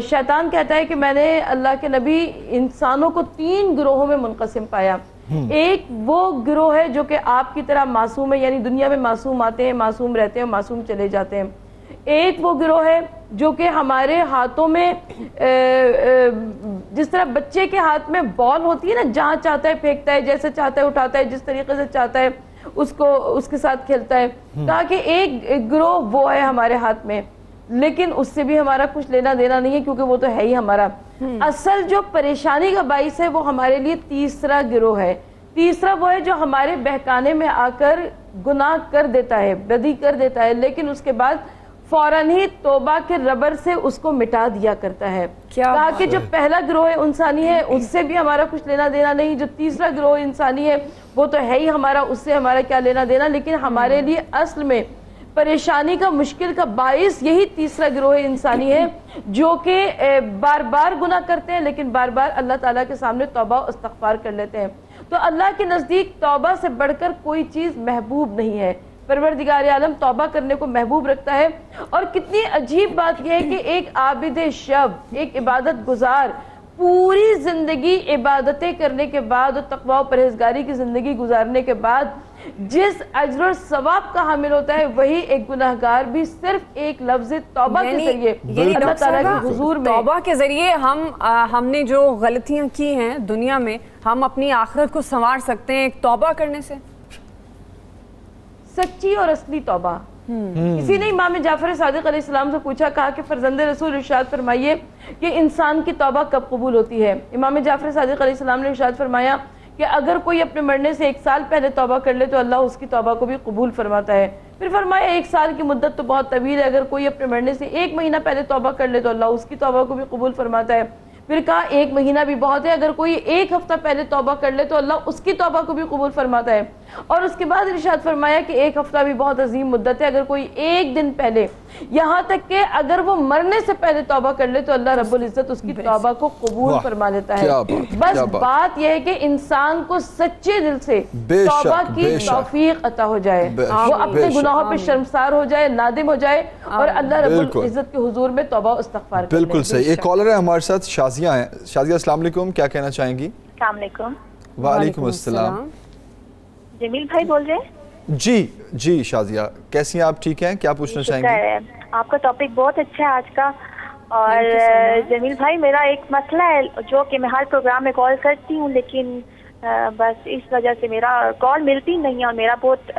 شیطان کہتا ہے کہ میں نے اللہ کے نبی انسانوں کو 3 گروہوں میں منقسم پایا. ایک وہ گروہ ہے جو کہ آپ کی طرح معصوم ہے، یعنی دنیا میں معصوم آتے ہیں، معصوم رہتے ہیں، معصوم چلے جاتے ہیں. ایک وہ گروہ ہے جو کہ ہمارے ہاتھوں میں جس طرح بچے کے ہاتھ میں بال ہوتی ہے نا، جہاں چاہتا ہے پھینکتا ہے، جیسے چاہتا ہے اٹھاتا ہے، جس طریقے سے چاہتا ہے اس کے ساتھ کھیلتا ہے. کہا کہ ایک گروہ وہ ہے ہمارے ہاتھ میں، لیکن اس سے بھی ہمارا کچھ لینا دینا نہیں ہے کیونکہ وہ تو ہے ہی ہمارا. اصل جو پریشانی کا باعث ہے وہ ہمارے لیے تیسرا گروہ ہے. تیسرا وہ ہے جو ہمارے بہکانے میں آ کر گناہ کر دیتا ہے، بدی کر دیتا ہے، لیکن اس کے بعد فوراً ہی توبہ کے ربر سے اس کو مٹا دیا کرتا ہے. کہا کہ جو پہلا گروہ انسانی ہے اس سے بھی ہمارا کچھ لینا دینا نہیں، جو تیسرا گروہ انسانی ہے وہ تو ہے ہی ہمارا، اس سے ہمارا کیا لینا دینا. لیکن ہمارے لیے اصل میں پریشانی کا، مشکل کا باعث یہی تیسرا گروہ انسانی ہے جو کہ بار بار گناہ کرتے ہیں لیکن بار بار اللہ تعالیٰ کے سامنے توبہ و استغفار کر لیتے ہیں. تو اللہ کے نزدیک توبہ سے بڑھ کر کوئی چیز محبوب نہیں ہے. پروردگار عالم توبہ کرنے کو محبوب رکھتا ہے. اور کتنی عجیب بات یہ ہے کہ ایک عابد شب، ایک عبادت گزار، پوری زندگی عبادتیں کرنے کے بعد اور تقوی و پرہیزگاری کی زندگی گزارنے کے بعد جس اجر و ثواب کا حامل ہوتا ہے، وہی ایک گناہگار بھی صرف ایک لفظ توبہ کے ذریعے اللہ تعالیٰ کے حضور میں، توبہ کے ذریعے ہم نے جو غلطیاں کی ہیں دنیا میں، ہم اپنی آخرت کو سنوار سکتے ہیں ایک توبہ کرنے سے. سچی اور اصلی توبہ. کسی نے امام جعفر صادق علیہ السلام سے پوچھا، کہا کہ فرزند رسول ارشاد فرمائیے کہ انسان کی توبہ کب قبول ہوتی ہے؟ امام جعفر صادق علیہ السلام نے ارشاد فرمایا کہ اگر کوئی اپنے مرنے سے 1 سال پہلے توبہ کر لے تو اللہ اس کی توبہ کو بھی قبول فرماتا ہے. پھر فرمایا 1 سال کی مدت تو بہت طویل ہے، اگر کوئی اپنے مرنے سے 1 مہینہ پہلے توبہ کر لے تو اللہ اس کی توبہ کو بھی قبول فرماتا ہے. پھر کہا 1 مہینہ بھی بہت ہے، اگر کوئی 1 ہفتہ پہلے توبہ کر لے تو اللہ اس کی توبہ کو بھی قبول فرماتا ہے. اور اس کے بعد ارشاد فرمایا کہ 1 ہفتہ بھی بہت عظیم مدت ہے، اگر کوئی 1 دن پہلے، یہاں تک کہ اگر وہ مرنے سے پہلے توبہ کر لے تو اللہ رب العزت اس کی توبہ کو قبول فرما لیتا ہے. بس بات یہ ہے کہ انسان کو سچے دل سے توبہ کی توفیق عطا ہو جائے، وہ اپنے گناہوں پہ شرمسار ہو جائے، نادم ہو جائے اور اللہ رب العزت کے حضور میں توبہ استغفار کرے. بالکل صحیح. ایک کالر ہے ہمارے ساتھ، شازیہ ہیں. شازیہ السلام علیکم، کیا کہنا چاہیں گی؟ السلام علیکم. وعلیکم السلام. جمیل بھائی بول رہے ہیں؟ جی شازیہ، کیسی ہیں آپ؟ ٹھیک ہیں؟ کیا پوچھنا چاہیں گی؟ آپ کا ٹاپک بہت اچھا ہے آج کا. اور جمیل بھائی میرا ایک مسئلہ ہے جو کہ میں ہر پروگرام میں کال کرتی ہوں لیکن بس اس وجہ سے میرا کال ملتی نہیں ہے، اور میرا بہت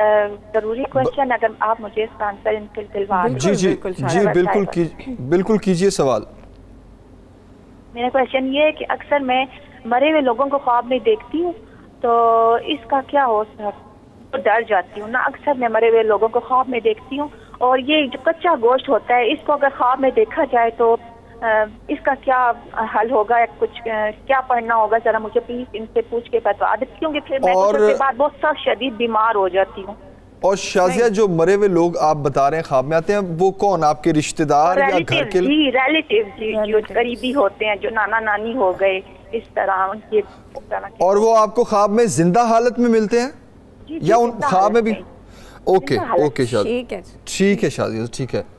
ضروری کوشچن، اگر آپ مجھے اس کا آنسر دلوا دیں. جی بالکل کیجئے سوال. میرا کوشچن یہ ہے کہ اکثر میں مرے ہوئے لوگوں کو خواب میں دیکھتی ہوں تو اس کا کیا ہو سکتا؟ ڈر جاتی ہوں نا. اکثر میں مرے ہوئے لوگوں کو خواب میں دیکھتی ہوں، اور یہ جو کچا گوشت ہوتا ہے اس کو اگر خواب میں دیکھا جائے تو اس کا کیا حل ہوگا، یا کچھ کیا پڑھنا ہوگا؟ ذرا مجھے پلیز ان سے پوچھ کے بتا دیں، کیونکہ پھر میں اس کے بعد بہت سخت شدید بیمار ہو جاتی ہوں. اور شازیہ جو مرے ہوئے لوگ آپ بتا رہے ہیں خواب میں آتے ہیں، وہ کون؟ آپ کے رشتہ دار یا گھر کے؟ جی ریلیٹیو، جی جو قریبی ہوتے ہیں، جو نانا نانی ہو گئے اس طرح. اور وہ آپ کو خواب میں زندہ حالت میں ملتے ہیں یا ان خواب میں بھی؟ اوکے شازیہ، ٹھیک ہے شازیہ، ٹھیک ہے.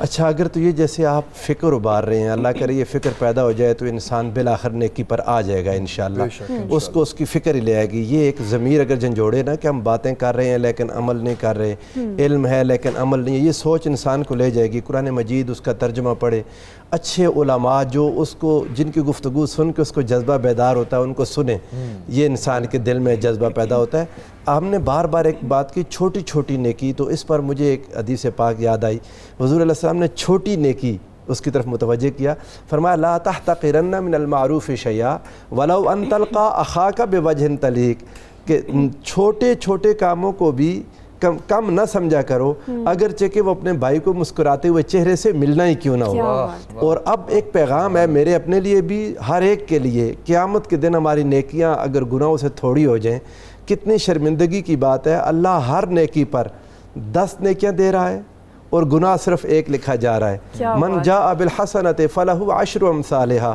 اچھا اگر تو یہ جیسے آپ فکر ابار رہے ہیں، اللہ کرے یہ فکر پیدا ہو جائے تو انسان بالآخر نیکی پر آ جائے گا انشاءاللہ، اس کو اس کی فکر ہی لے آئے گی. یہ ایک ضمیر اگر جھنجھوڑے نا کہ ہم باتیں کر رہے ہیں لیکن عمل نہیں کر رہے، علم ہے لیکن عمل نہیں ہے، یہ سوچ انسان کو لے جائے گی. قرآن مجید اس کا ترجمہ پڑھے، اچھے علماء جو اس کو جن کی گفتگو سن کے اس کو جذبہ بیدار ہوتا ہے ان کو سنیں، یہ انسان کے دل میں جذبہ پیدا ہوتا ہے. ہم نے بار بار ایک بات کی چھوٹی چھوٹی نیکی، تو اس پر مجھے ایک حدیث پاک یاد آئی. حضور علیہ السلام نے چھوٹی نیکی اس کی طرف متوجہ کیا، فرمایا لا تحتقرن من المعروف شیئا ولو ان تلقى اخاک بوجه طلیق، کہ چھوٹے چھوٹے کاموں کو بھی کم نہ سمجھا کرو اگرچہ کہ وہ اپنے بھائی کو مسکراتے ہوئے چہرے سے ملنا ہی کیوں نہ ہو. اور اب ایک پیغام ہے میرے اپنے لیے بھی، ہر ایک کے لیے، قیامت کے دن ہماری نیکیاں اگر گناہوں سے تھوڑی ہو جائیں، کتنی شرمندگی کی بات ہے. اللہ ہر نیکی پر 10 نیکیاں دے رہا ہے اور گناہ صرف 1 لکھا جا رہا ہے. من جاء بالحسنۃ فلہ 10 امثالھا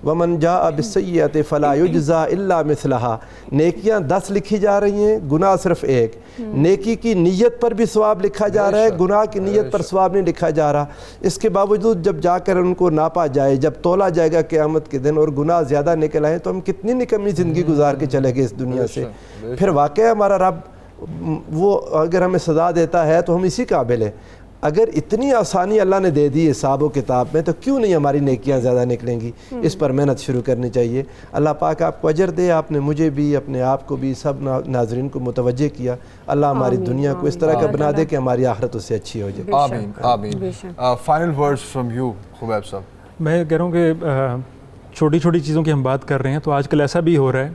ومن جاء بالسیئۃ فلا یجزی الا مثلھا. نیکیاں 10 لکھی جا رہی ہیں، گناہ صرف 1. نیکی کی نیت پر بھی ثواب لکھا جا رہا ہے، گناہ کی نیت پر ثواب نہیں لکھا جا رہا. اس کے باوجود جب جا کر ان کو ناپا جائے، جب تولا جائے گا قیامت کے دن اور گناہ زیادہ نکل آئیں تو ہم کتنی نکمی زندگی گزار کے چلے گئے اس دنیا سے. پھر واقعہ ہمارا رب وہ اگر ہمیں سزا دیتا ہے تو ہم اسی قابل ہیں. اگر اتنی آسانی اللہ نے دے دی حساب و کتاب میں تو کیوں نہیں ہماری نیکیاں زیادہ نکلیں گی. اس پر محنت شروع کرنی چاہیے. اللہ پاک آپ کو اجر دے. آپ نے مجھے بھی، اپنے آپ کو بھی، سب ناظرین کو متوجہ کیا. اللہ ہماری دنیا کو اس طرح کا بنا دے کہ ہماری آخرت اس سے اچھی ہو جائے. آمین آمین. فائنل ورڈز فرام یو خبیب صاحب. میں کہہ رہا ہوں کہ چھوٹی چھوٹی چیزوں کی ہم بات کر رہے ہیں، تو آج کل ایسا بھی ہو رہا ہے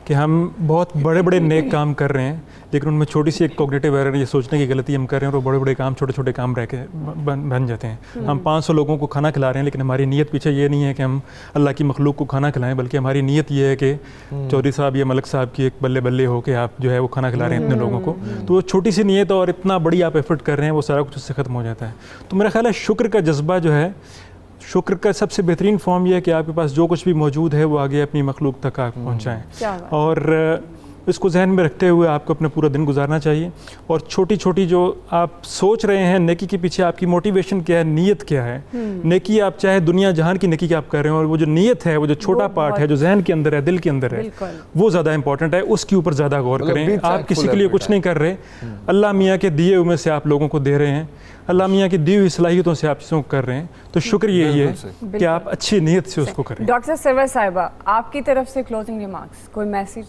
کہ ہم بہت بڑے بڑے نیک کام کر رہے ہیں لیکن ان میں چھوٹی سی ایک کوگنیٹو ایرر، یہ سوچنے کی غلطی ہم کر رہے ہیں اور بڑے بڑے کام چھوٹے چھوٹے کام رہ کے بن جاتے ہیں. ہم 500 لوگوں کو کھانا کھلا رہے ہیں لیکن ہماری نیت پیچھے یہ نہیں ہے کہ ہم اللہ کی مخلوق کو کھانا کھلائیں، بلکہ ہماری نیت یہ ہے کہ چودھری صاحب یا ملک صاحب کی ایک بلے بلے ہو کے آپ جو ہے وہ کھانا کھلا رہے ہیں اتنے لوگوں کو. تو وہ چھوٹی سی نیت اور اتنا بڑی آپ ایفرٹ کر رہے ہیں، وہ سارا کچھ اس سے ختم ہو جاتا ہے. تو میرا خیال ہے شکر کا جذبہ جو ہے، شکر کا سب سے بہترین فارم یہ ہے کہ آپ کے پاس جو کچھ بھی موجود ہے وہ آگے اپنی مخلوق تک آپ پہنچائیں، اور اس کو ذہن میں رکھتے ہوئے آپ کو اپنا پورا دن گزارنا چاہیے. اور چھوٹی چھوٹی جو آپ سوچ رہے ہیں نیکی کے پیچھے آپ کی موٹیویشن کیا ہے، نیت کیا ہے. نیکی آپ چاہے دنیا جہان کی نیکی آپ کر رہے ہیں، اور وہ جو نیت ہے، وہ جو چھوٹا پارٹ ہے جو ذہن کے اندر ہے، دل کے اندر ہے، وہ زیادہ امپورٹنٹ ہے. اس کے اوپر زیادہ غور کریں. آپ کسی کے لیے کچھ نہیں کر رہے، اللہ میاں کے دیے ہوئے سے آپ لوگوں کو دے رہے ہیں، اللہ میاں کی دی ہوئی صلاحیتوں سے آپ چیزوں کو کر رہے ہیں. تو شکر یہی ہے کہ آپ اچھی نیت سے اس کو کریں. ڈاکٹر سرور صاحبہ، آپ کی طرف سے کلوزنگ ریمارکس، کوئی میسیج؟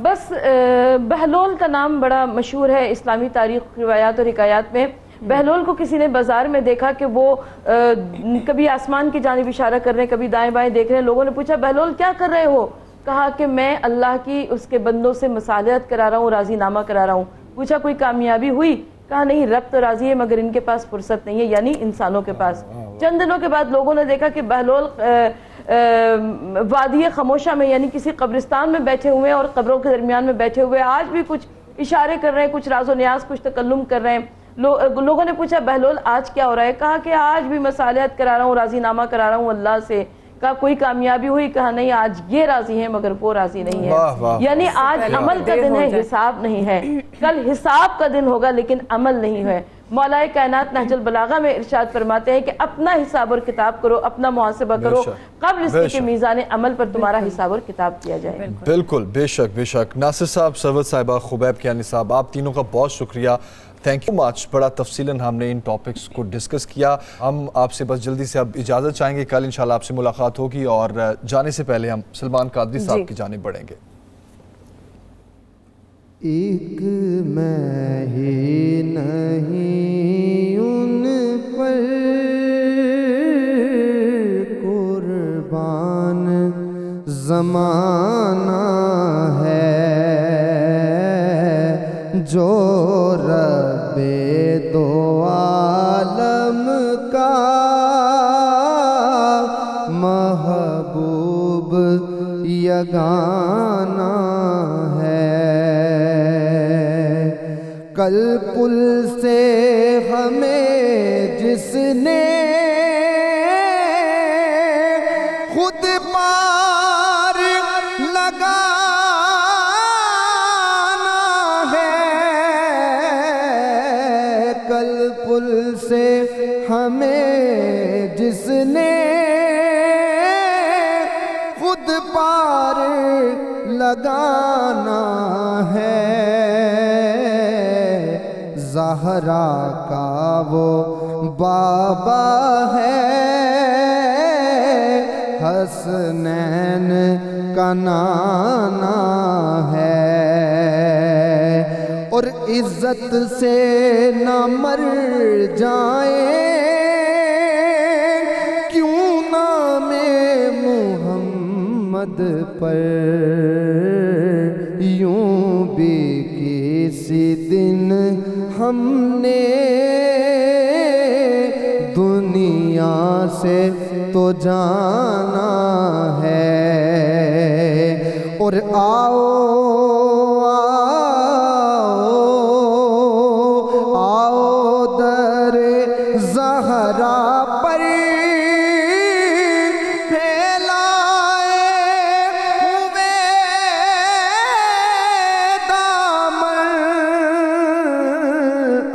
بس بہلول کا نام بڑا مشہور ہے اسلامی تاریخ، روایات اور حکایات میں. بہلول کو کسی نے بازار میں دیکھا کہ وہ کبھی آسمان کی جانب اشارہ کر رہے ہیں، کبھی دائیں بائیں دیکھ رہے ہیں. لوگوں نے پوچھا بہلول کیا کر رہے ہو؟ کہا کہ میں اللہ کی اس کے بندوں سے مصالحت کرا رہا ہوں، راضی نامہ کرا رہا ہوں. پوچھا کوئی کامیابی ہوئی؟ کہا نہیں، رب تو راضی ہے مگر ان کے پاس فرصت نہیں ہے، یعنی انسانوں کے پاس. چند دنوں کے بعد لوگوں نے دیکھا کہ بہلول وادی خموشہ میں یعنی کسی قبرستان میں بیٹھے ہوئے اور قبروں کے درمیان میں بیٹھے ہوئے آج بھی کچھ اشارے کر رہے ہیں، کچھ راز و نیاز، کچھ تکلم کر رہے ہیں. لوگوں نے پوچھا بہلول آج کیا ہو رہا ہے؟ کہا کہ آج بھی مصالحت کرا رہا ہوں، راضی نامہ کرا رہا ہوں اللہ سے. کہا کوئی کامیابی ہوئی؟ کہا نہیں، آج یہ راضی ہیں مگر وہ راضی نہیں ہے. یعنی آج عمل کا دن ہے، حساب نہیں ہے. کل حساب کا دن ہوگا لیکن عمل نہیں ہے. مولا کائنات نہج البلاغہ میں ارشاد فرماتے ہیں کہ اپنا حساب اور کتاب کرو، اپنا محاسبہ کرو قبل اس کے میزان عمل پر تمہارا حساب اور کتاب کیا جائے. بالکل، بے شک بے شک. ناصر صاحب، سرور صاحبہ، خبیب کیانی صاحب، آپ تینوں کا بہت شکریہ. Thank you much. بڑا تفصیلاً ہم نے ان ٹاپکس کو ڈسکس کیا. ہم آپ سے بس جلدی سے اب اجازت چاہیں گے. کل انشاءاللہ آپ سے ملاقات ہوگی، اور جانے سے پہلے ہم سلمان قادری صاحب کی جانب بڑھیں گے. ایک میں ہی نہیں ان پر قربان زمانہ ہے، جو رب دو عالم کا محبوب یگانہ ہے. کل پل سے ہمیں جس نے خود پار لگانا ہے، کل پل سے ہمیں جس نے خود پار لگانا ہے، زہرا کا وہ بابا ہے، حسنین کا نانا ہے، اور عزت سے نہ مر جائیں کیوں نام محمد پر، یوں بھی کسی دن ہم نے دنیا سے تو جانا ہے، اور آؤ در زہرا پر پھیلائے ہوئے دامن،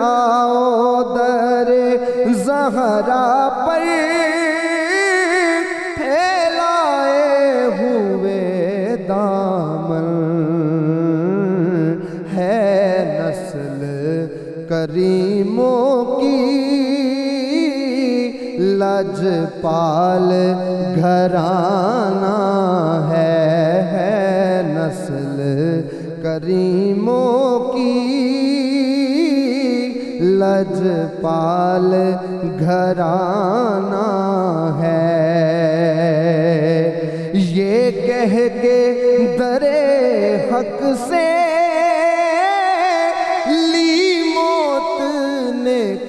آؤ در زہرا پر پھیلائے ہوئے دامن، ہے نسل کریموں کی لجپال گھرانہ ہے، نسل کریموں کی لجپال گھرانہ ہے، یہ کہہ کے درے حق سے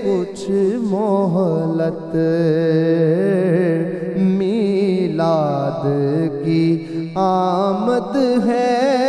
کچھ مہلت، میلاد کی آمد ہے،